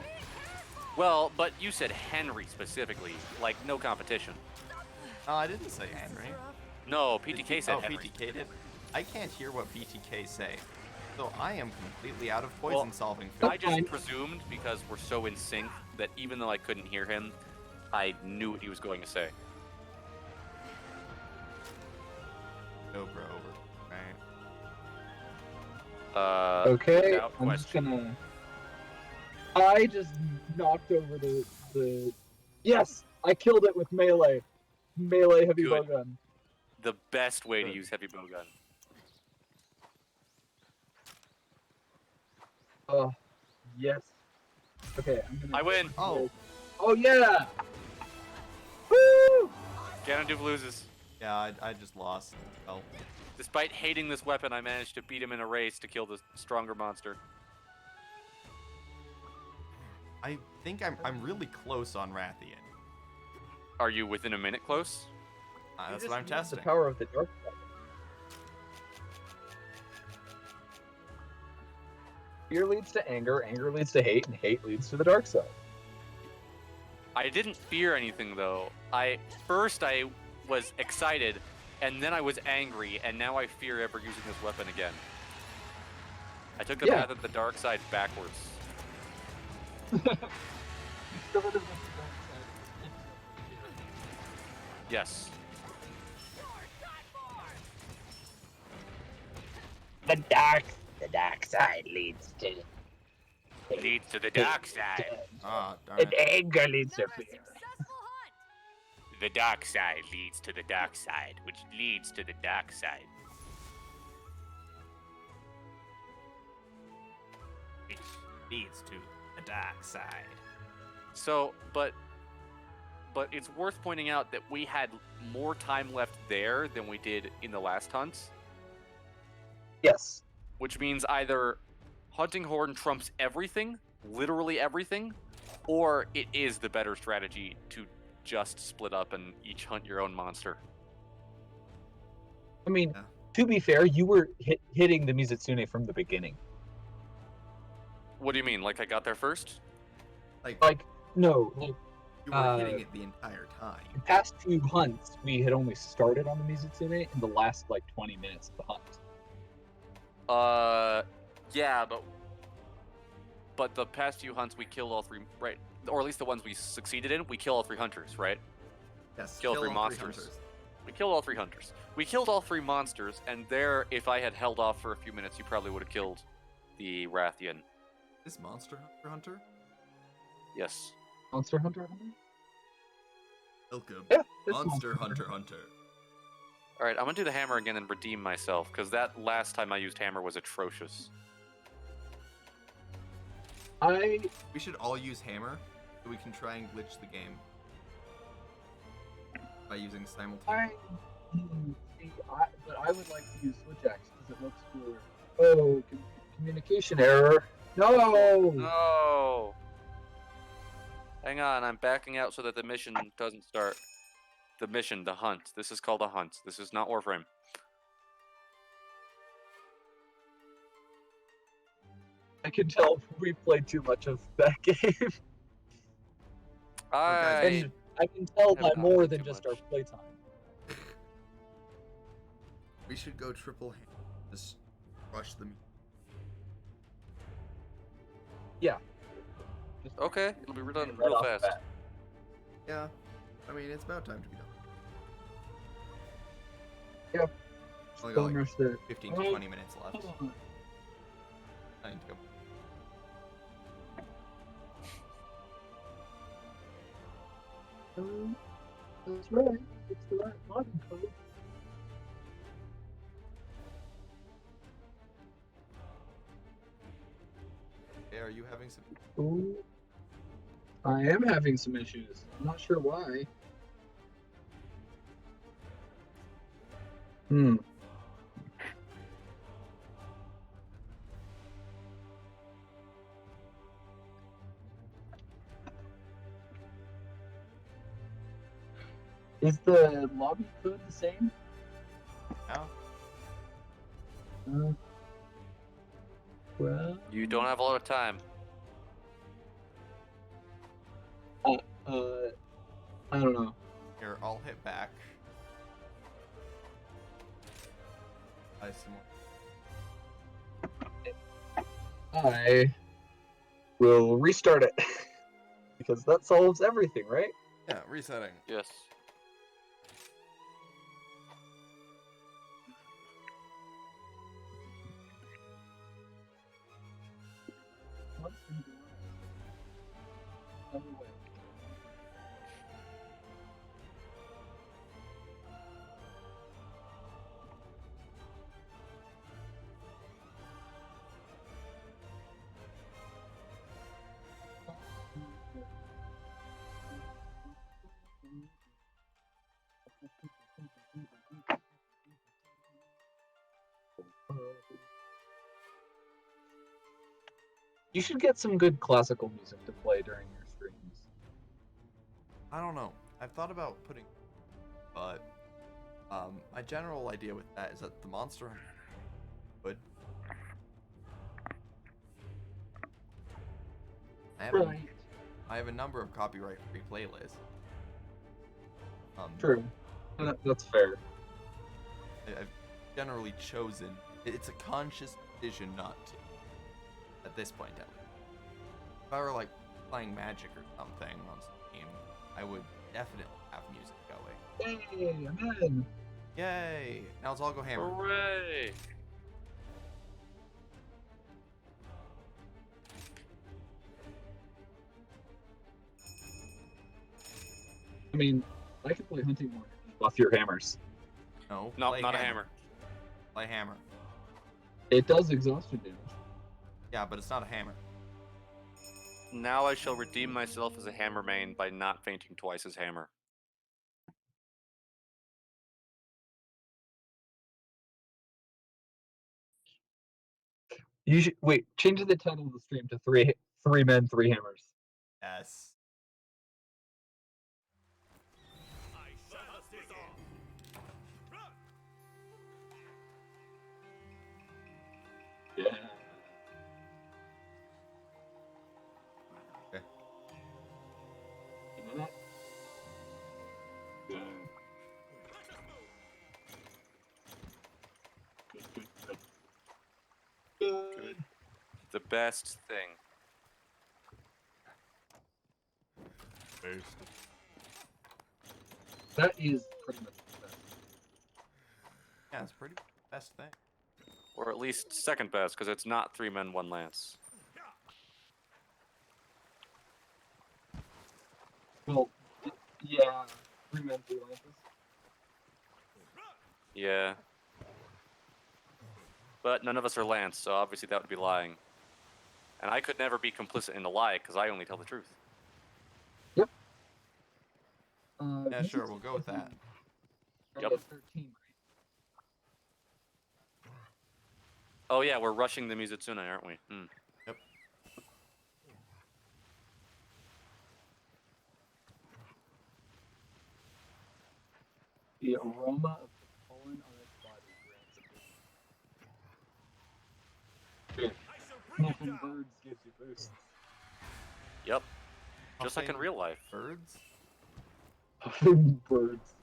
Well, but you said Henry specifically, like no competition. I didn't say Henry. No, PTK said Oh, Henry. PTK did? I can't hear what PTK say. So I am completely out of poison solving. I just presumed, because we're so in sync, that even though I couldn't hear him, I knew what he was going to say. Go, bro. Right. Okay, without I'm just question. gonna. I just knocked over the. Yes, I killed it with melee heavy bow Good. gun. The best way to Good. use heavy bowgun. Oh, yes. Okay, I'm gonna. I win. Oh. Oh yeah. Woo! Ganondorf loses. Yeah, I just lost. Oh. Despite hating this weapon, I managed to beat him in a race to kill the stronger monster. I think I'm really close on Rathian. Are you within a minute close? That's what I'm testing. The power of the dark side. Fear leads to anger, anger leads to hate, and hate leads to the dark side. I didn't fear anything though. First I was excited, and then I was angry, and now I fear ever using this weapon again. I took the Yeah. path of the dark side backwards. Yes. The dark side leads to Leads to the dark side. Ah, darn and it. anger leads to Another fear. successful hunt. The dark side leads to the dark side, which leads to the dark side. Which leads to the dark side. So, but it's worth pointing out that we had more time left there than we did in the last hunt, Yes. which means either Hunting Horn trumps everything, literally everything, or it is the better strategy to just split up and each hunt your own monster. I mean, Yeah. to be fair, you were hitting the Mizutsune from the beginning. What do you mean? Like I got there first? Like, no, like, You were hitting it the entire time. the past 2 hunts, we had only started on the Mizutsune in the last, 20 minutes of the hunt. Yeah, but the past few hunts we killed all 3, right? Or at least the ones we succeeded in, we kill all 3 hunters, right? Yes, Kill all 3 three monsters. hunters. We killed all 3 hunters. We killed all 3 monsters, and there, if I had held off for a few minutes, you probably would have killed the Rathian. Is Monster Hunter? Yes. Monster Hunter? Welcome. Yeah, it's Monster Hunter. All right, I'm gonna do the hammer again and redeem myself, because that last time I used hammer was atrocious. I We should all use hammer so we can try and glitch the game. by using simultaneous. But I would like to use switch axe because it looks cooler. Oh, communication error. No. No. Hang on, I'm backing out so that the mission doesn't start. The mission, the hunt. This is called a hunt. This is not Warframe. I can tell we played too much of that game. And I can tell by have not more played than too just much. our playtime. We should go triple hand. Just rush them. Yeah. Okay, it'll be done Right real off the fast. bat. Yeah. I mean, it's about time to be done. Yeah. Only got Don't like rush there. 15 to 20 minutes left. Hold on. I need to go. That's right. It's the right login code. Hey, are you having some? Ooh. I am having some issues. I'm not sure why. Hmm. Is the lobby code the same? No. Well. You don't have a lot of time. I don't know. Here, I'll hit back. I some more. I will restart it because that solves everything, right? Yeah, resetting. Yes. You should get some good classical music to play during your streams. I don't know. I've thought about putting, but my general idea with that is that the monster Hunter would. I have a number of copyright-free playlists. True. That's fair. I've generally chosen. It's a conscious decision not to. At this point, at least. If I were like playing Magic or something on Steam, I would definitely have music going. Yay! I'm in. Yay! Now let's all go hammer. Hooray! I mean, I can play hunting more. Buff your hammers. No. No, play not a hammer. Play hammer. It does exhaustion damage. Yeah, but it's not a hammer. Now I shall redeem myself as a hammer main by not fainting twice as hammer. You should wait. Change the title of the stream to three men, three hammers. Yes. Yeah. Okay. You know that? Good. The best thing. That is pretty much the best. Yeah, it's pretty best thing. Or at least second best, because it's not 3 men, 1 lance. Well, yeah, three men, three lances. Yeah. But none of us are lance, so obviously that would be lying. And I could never be complicit in a lie, because I only tell the truth. Yep. Yeah, sure, we'll go with that. Yep. 13, Oh yeah, we're rushing the Mizutsune, aren't we? Hmm. Yep. the aroma of the pollen on its body grants a boon. Sniffing birds gives you boosts. Yep. Just like in Puffing real life. Birds? Puffing birds.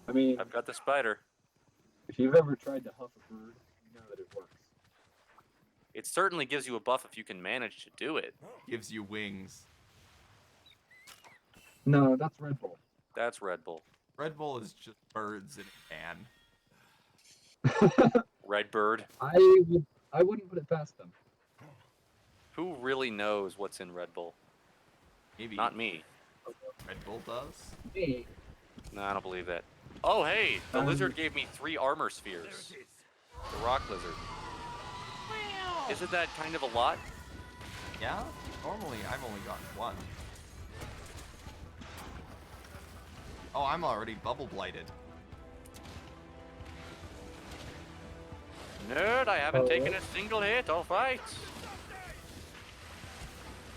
I mean, I've got the spider. if you've ever tried to huff a bird, you know that it works. It certainly gives you a buff if you can manage to do it. Gives you wings. No, that's Red Bull. That's Red Bull. Red Bull is just birds in a can. Red Bird. I wouldn't put it past them. Who really knows what's in Red Bull? Maybe Not me. Red Bull does. Me. No, I don't believe that. Oh, hey! The lizard gave me 3 armor spheres. The rock lizard. Isn't that kind of a lot? Yeah? Normally, I've only gotten 1. Oh, I'm already bubble blighted. Nerd, I haven't taken a single hit. All fight.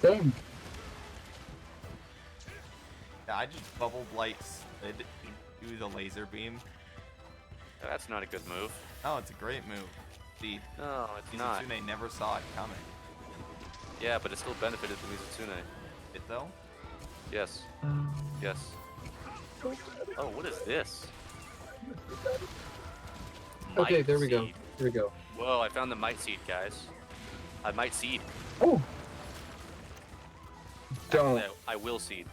Same. Yeah, I just bubble blight slid do the laser beam. That's not a good move. Oh, it's a great move. See, No, it's not. Mizutsune never saw it coming. Yeah, but it still benefited the Mizutsune. It though? Yes. Yes. Oh, what is this? Okay, Might there we go. seed. Here we go. Whoa, I found the might seed, guys. I might seed. Oh! Don't. No, I will seed.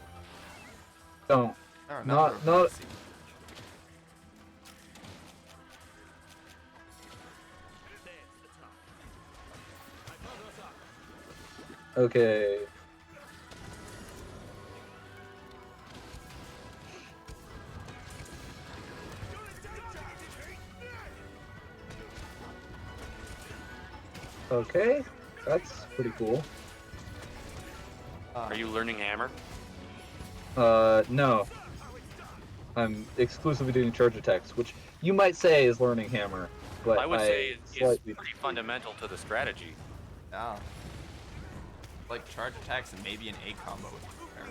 Don't. There are a Not- number of not- seeds. Okay. Okay, that's pretty cool. Are you learning hammer? No. I'm exclusively doing charge attacks, which you might say is learning hammer, but I would say is slightly pretty fundamental to the strategy. Yeah. Like charge attacks and maybe an A combo with there.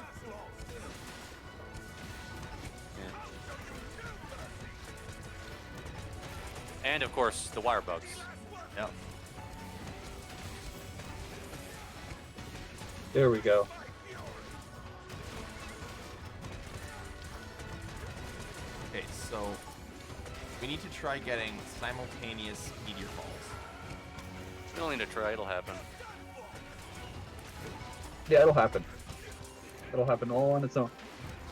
And of course, the wire bugs. Yep. There we go. Okay, so we need to try getting simultaneous meteor falls. We don't need to try, it'll happen. Yeah, it'll happen. It'll happen all on its own.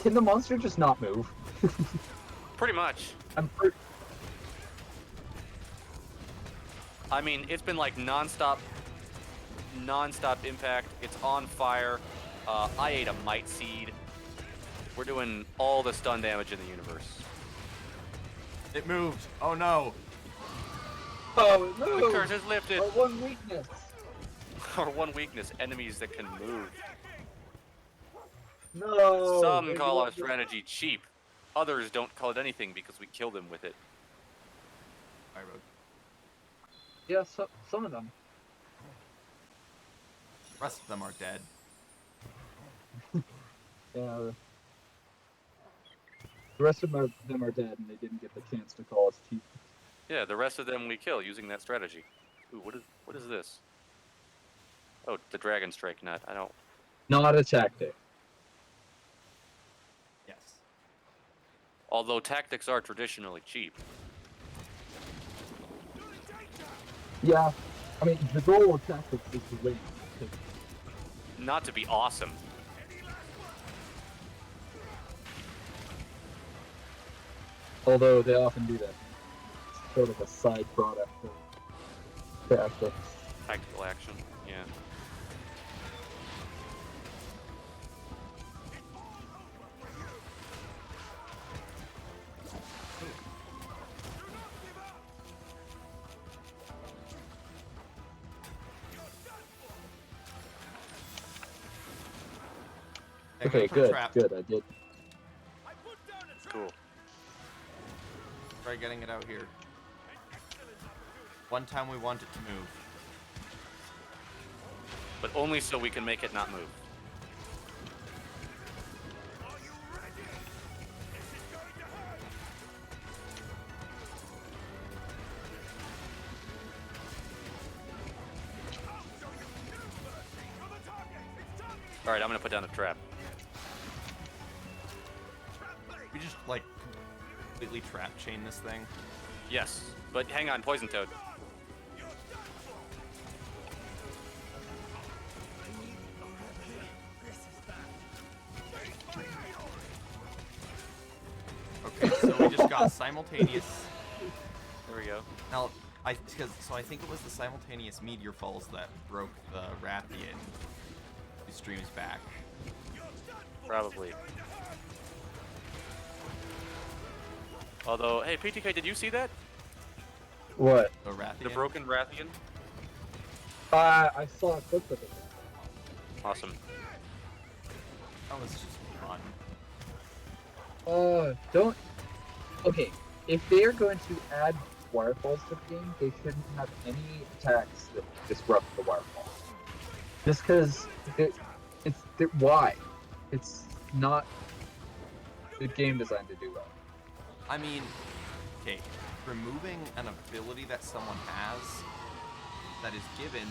Can the monster just not move? Pretty much. I mean, it's been like non-stop impact. It's on fire. I ate a might seed. We're doing all the stun damage in the universe. It moved. Oh no. Oh no! The curse is lifted. Our one weakness. Our one weakness, enemies that can move. No. Some they call go our up- strategy cheap. Others don't call it anything because we kill them with it. Fire bug. Yeah, some of them. The rest of them are dead. Yeah. The rest of them are dead, and they didn't get the chance to call us cheap. Yeah, the rest of them we kill using that strategy. Ooh, what is this? Oh, the dragon strike nut. I don't. Not a tactic. Yes. Although tactics are traditionally cheap. Yeah. I mean, the goal of tactics is to win. Not to be awesome. Although they often do that. It's sort of a side product of tactics. Tactical action. Yeah. I'm Okay, gonna put a good, trap. good. I did. Cool. Try getting it out here. One time we want it to move. But only so we can make it not move. Alright, I'm gonna put down a trap. We just like completely trap chain this thing. Yes, but hang on, Poison Toad. Okay, so we just got simultaneous. There we go. Now, I think it was the simultaneous meteor falls that broke the Rathian who streams back. Probably. Although, hey, PTK, did you see that? What? The Rathian. The broken Rathian? I saw a clip of it. Awesome. That was just fun. Don't. Okay, if they are going to add wirefalls to the game, they shouldn't have any attacks that disrupt the wirefall. Just because why? It's not good game design to do that. I mean, okay, removing an ability that someone has that is given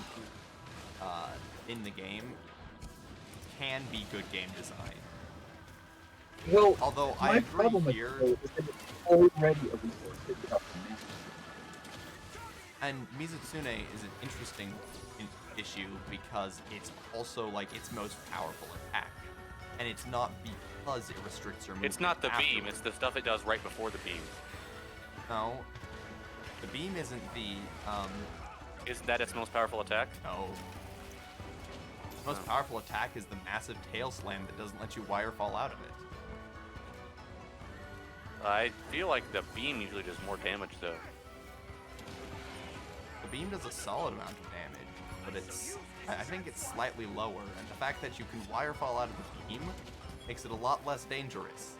in the game can be good game design. Well, Although I my agree problem with here, it is that it's already a resource that you have to manage. and Mizutsune is an interesting issue because it's also like its most powerful attack, and it's not because it restricts your movement. It's not the beam, afterwards. it's the stuff it does right before the beam. No, the beam isn't the Isn't that its most powerful attack? no. The most powerful attack is the massive tail slam that doesn't let you wire fall out of it. I feel like the beam usually does more damage, though. The beam does a solid amount of damage, but I think it's slightly lower, and the fact that you can wire fall out of the beam makes it a lot less dangerous.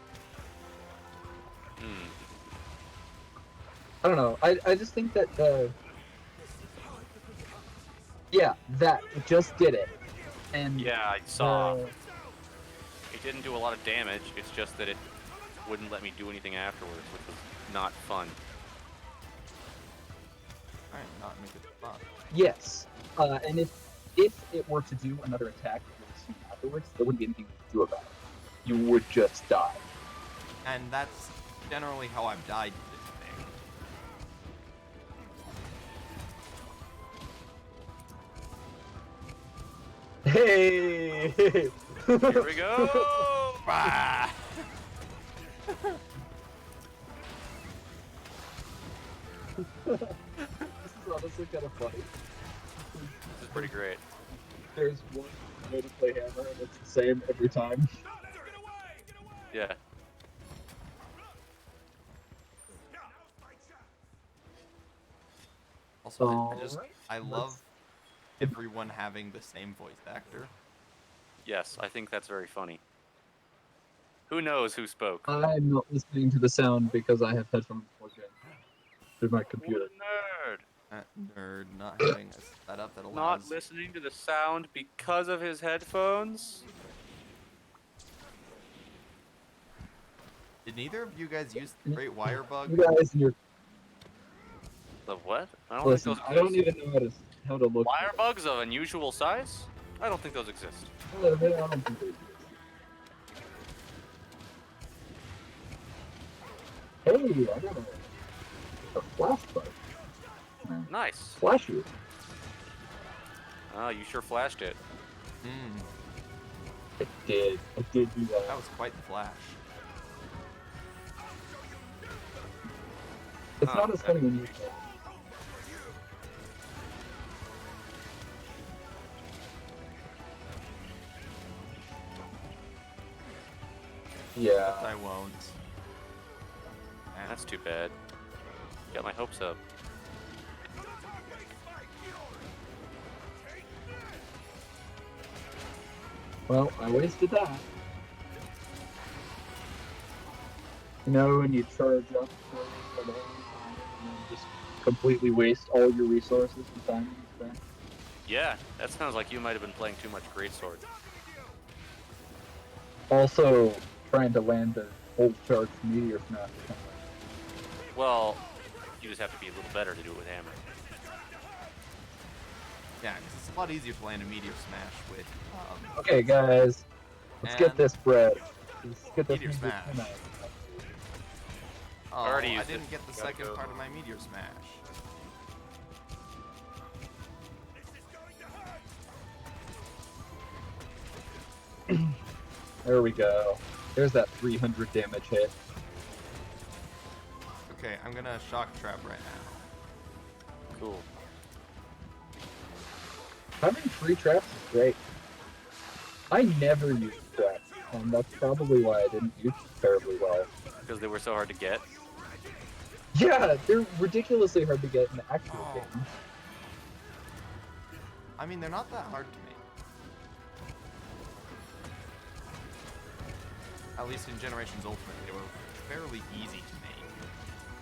I don't know. I just think that it just did it. And Yeah, I saw. uh, It didn't do a lot of damage, it's just that it wouldn't let me do anything afterwards, which was not fun. I am not in a good spot. yes. And if it were to do another attack really soon afterwards, there wouldn't be anything to do about it. You would just die. And that's generally how I've died to this thing. Hey! Here we go! Ah! This is honestly kind of funny. This is pretty great. There's one way to play hammer, and it's the same every time. Yeah. Also, Alright, I love everyone having the same voice actor. Yes, I think that's very funny. Who knows who spoke? I'm not listening to the sound because I have headphones plugged in through my computer. What a nerd! That nerd not having a setup that allows. Not listening to the sound because of his headphones? Did neither of you guys use the Great Wire Bug? You guys and your The what? I don't listen. think I those don't exist. even know how to look. Wire bugs of unusual size? I don't think those exist. I don't think they do. Hey, I got a flash bug. Nice. Flash you. Oh, you sure flashed it. Hmm, I did do that. that was quite the flash. It's Oh, not as okay. funny when you. Yeah. But I won't. That's too bad. Got my hopes up. Well, I wasted that. And you charge up for a long time and then just completely waste all your resources and time you spent. Yeah, that sounds like you might have been playing too much Greatsword. Also, trying to land the full charged meteor smash or something. Well, you just have to be a little better to do it with hammer. Yeah, 'cause it's a lot easier to land a meteor smash with. Okay, guys, let's get And- this bread. Let's get this Meteor meteor smash. tonight. Oh, Already I used didn't it. get the Gotta second go. part of my meteor smash. There we go. There's that 300 damage hit. Okay, I'm gonna shock trap right now. Cool. Having free traps is great. I never used traps, and that's probably why I didn't use them terribly well. Because they were so hard to get. Yeah, they're ridiculously hard to get in the actual Oh. game. I mean, they're not that hard to make. At least in Generations Ultimate, they were fairly easy to make.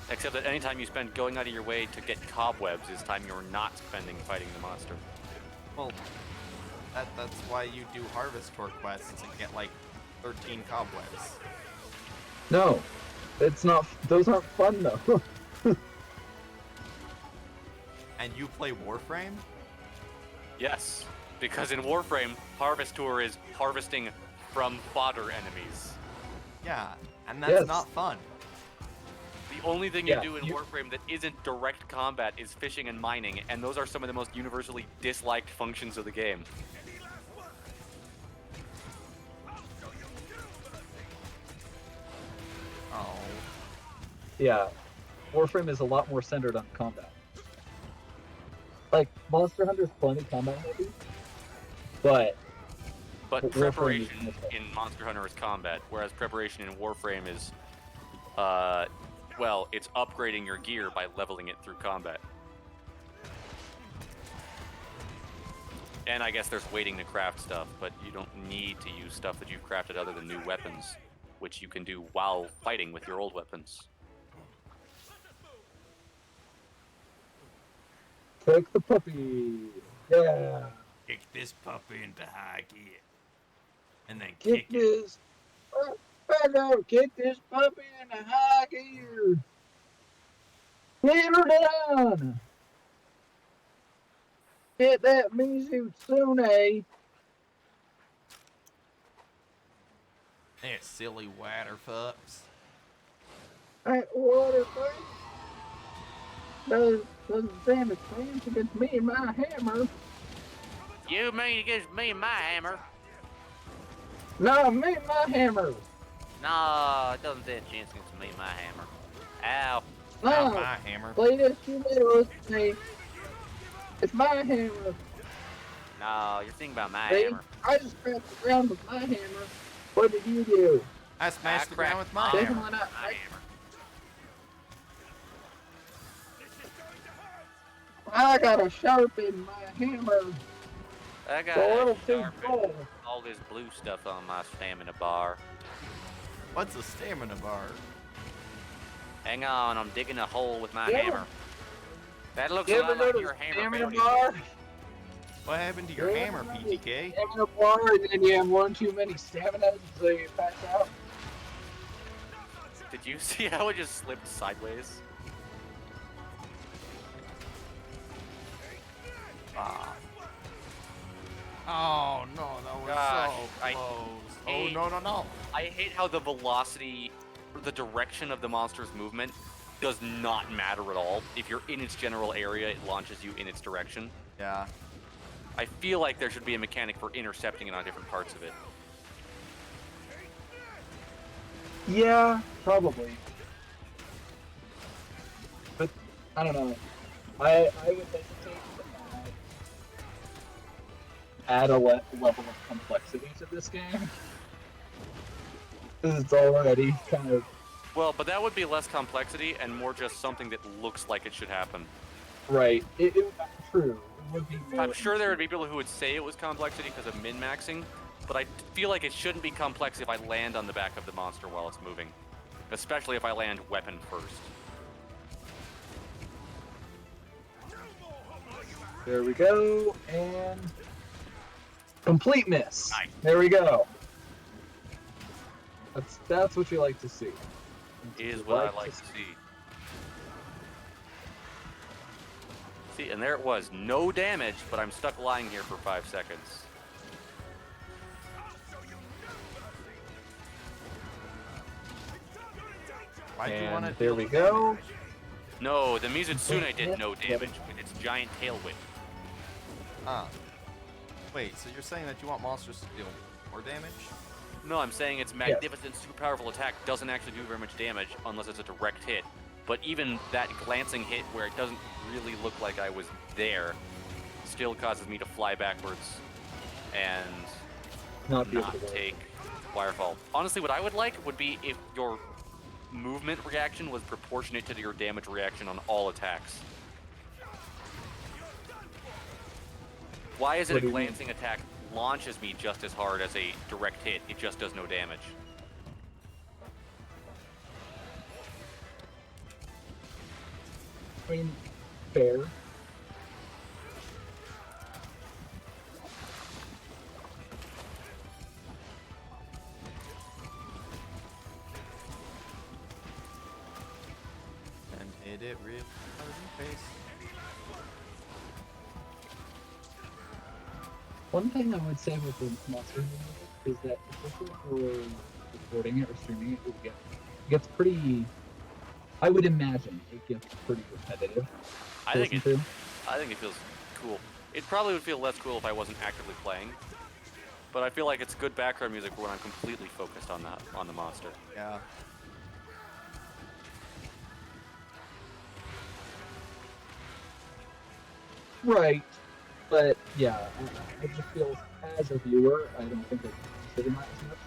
Except that any time you spend going out of your way to get cobwebs is time you're not spending fighting the monster. Well, that's why you do Harvest Tour quests and get like 13 cobwebs. No, it's not. Those aren't fun though. And you play Warframe? Yes, because in Warframe, Harvest Tour is harvesting from fodder enemies. Yeah, and that's Yes. not fun. The only thing you Yeah, do in you- Warframe that isn't direct combat is fishing and mining, and those are some of the most universally disliked functions of the game. Oh. Yeah, Warframe is a lot more centered on combat. Like Monster Hunter's plenty combat heavy, but But Warframe is preparation much better. in Monster Hunter is combat, whereas preparation in Warframe is, well, it's upgrading your gear by leveling it through combat. And I guess there's waiting to craft stuff, but you don't need to use stuff that you've crafted other than new weapons, which you can do while fighting with your old weapons. take the puppy. Yeah, Kick this puppy into high gear. And then kick this. Back out, kick this puppy into high gear. Get her down. Get that Mizusune. Hey, silly water fucks. That water fight doesn't stand a chance against me and my hammer. You mean against me and my hammer? No, me and my hammer. No, it doesn't stand a chance against me and my hammer. Ow. Not No, my hammer. play this you little me. It's my hammer. No, you're thinking about my See? hammer. I just scratched the ground with my hammer. What did you do? I smashed the ground with my cracked hammer. Definitely not. My hammer. I gotta sharpen my hammer. I got It's a little too sharpen dull. all this blue stuff on my stamina bar. What's a stamina bar? Hang on, I'm digging a hole with my Yeah. hammer. That looks You a ever lot like notice your hammer. stamina baby. bar? What happened to your Yeah. hammer, PTK? Stamina bar, and then you have one too many stamina, so you pass out. Did you see how it just slipped sideways? Ah. Oh no, that was Gosh, so I close. Oh hate- no. I hate how the velocity, or the direction of the monster's movement does not matter at all. If you're in its general area, it launches you in its direction. Yeah. I feel like there should be a mechanic for intercepting it on different parts of it. Yeah, probably. But I don't know. I would hesitate to add a level of complexity to this game. Because it's already kind of Well, but that would be less complexity and more just something that looks like it should happen. right. True. It would be more I'm sure there would be people who would say it was complexity because of min-maxing, but I feel like it shouldn't be complex if I land on the back of the monster while it's moving. especially if I land weapon first. There we go, and complete miss. Nice. There we go. That's what you like to see. Is what I like to see. See, and there it was. No damage, but I'm stuck lying here for 5 seconds. Why'd you want to And there we go. No, the Mizutsune did no damage with its giant tail whip. Ah. Wait, so you're saying that you want monsters to deal more damage? No, I'm saying its magnificent, super powerful attack doesn't actually do very much damage unless it's a direct hit. But even that glancing hit where it doesn't really look like I was there still causes me to fly backwards and Not take Wirefall. Honestly, what I would like would be if your movement reaction was proportionate to your damage reaction on all attacks. Why is it a glancing attack launches me just as hard as a direct hit? It just does no damage. I mean, fair. And hit it real hard in the face. One thing I would say with the monster music is that especially if we're recording it or streaming it, it gets pretty. I would imagine it gets pretty repetitive. I think it feels cool. It probably would feel less cool if I wasn't actively playing, but I feel like it's good background music when I'm completely focused on the monster. Yeah. Right, but yeah, I just feel as a viewer, I don't think I consider that as much.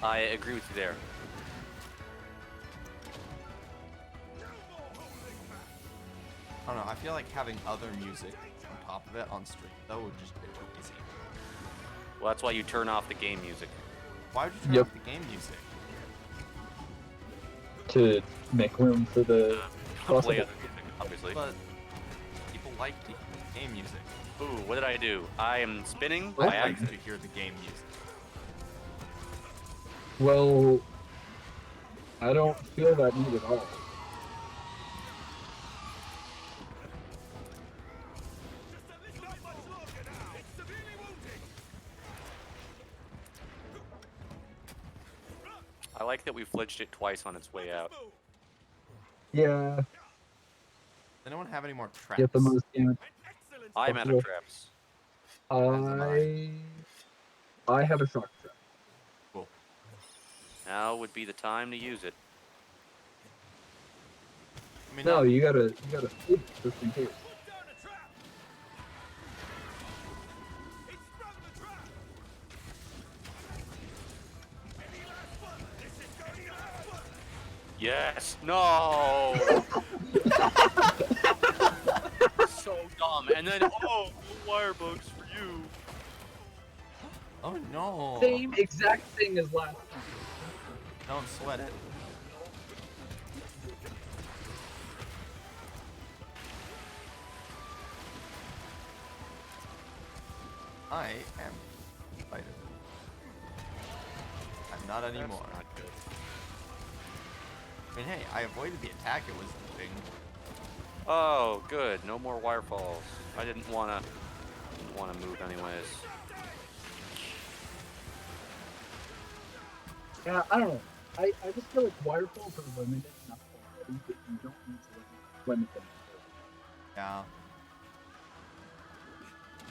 I agree with you there. I don't know, I feel like having other music on top of it on stream, though, would just be too easy. Well, that's why you turn off the game music. Why would you turn Yep. off the game music? To make room for the Play other music, obviously. But people like the game music. Ooh, what did I do? I am spinning. What? I I like am to hear the game music. Well, I don't feel that need at all. I like that we flinched it twice on its way out. Yeah, Does anyone have any more traps? get the most damage. I'm out of traps. I have a shock trap. Cool. Now would be the time to use it. I mean, No, not- you gotta sleep just in case. Yes. No. So dumb. And then wire bugs for you. Oh no! Same exact thing as last time. Don't sweat it. I am fighter. I'm not anymore. That's not good. I mean, hey, I avoided the attack it was doing. Oh, good. No more wirefalls. I didn't wanna move anyways. Yeah, I don't know. I just feel like wirefalls are limited enough already that you don't need to limit them. Yeah.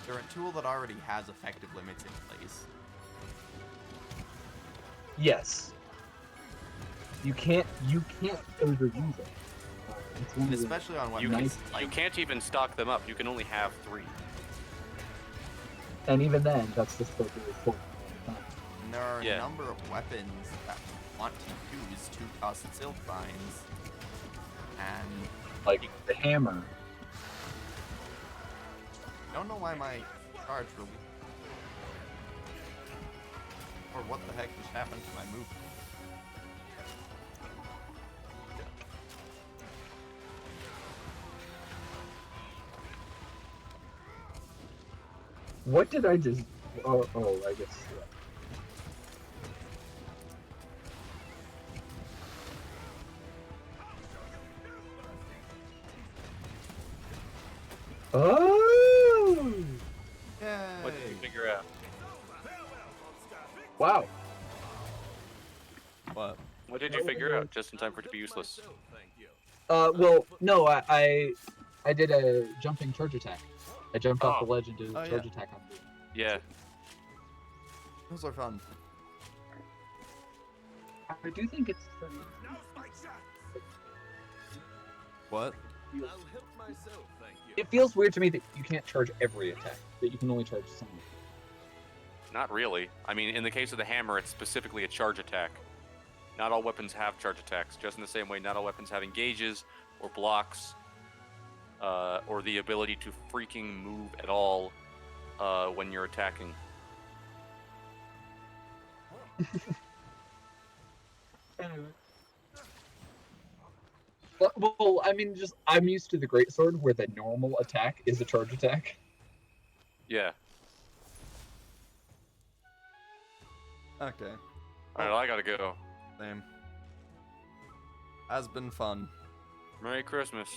They're a tool that already has effective limits in place. Yes. You can't overuse it. It's one And of the- especially on You weapons. can, like, you can't even stock them up. You can only have 3. and even then, that's just supposed to be full all the time. and there are Yeah. a number of weapons that want to use 2-cost silk vines. And Like the hammer. I don't know why my charge really. Or what the heck just happened to my move. What did I just? Oh, I guess. Yeah. Oh! Yay! What did you figure out? Wow. What? What did you figure out just in time for it to be useless? Well, no, I did a jumping charge attack. I jumped off the Oh, ledge and did a Oh, charge yeah. attack on the. yeah. Those are fun. I do think it's. What? It feels weird to me that you can't charge every attack. That you can only charge some. Not really. I mean, in the case of the hammer, it's specifically a charge attack. Not all weapons have charge attacks, just in the same way not all weapons have engages or blocks or the ability to freaking move at all when you're attacking. Well, I mean, just I'm used to the greatsword where the normal attack is a charge attack. Yeah. Okay. Alright, I gotta go. Same. Has been fun. Merry Christmas.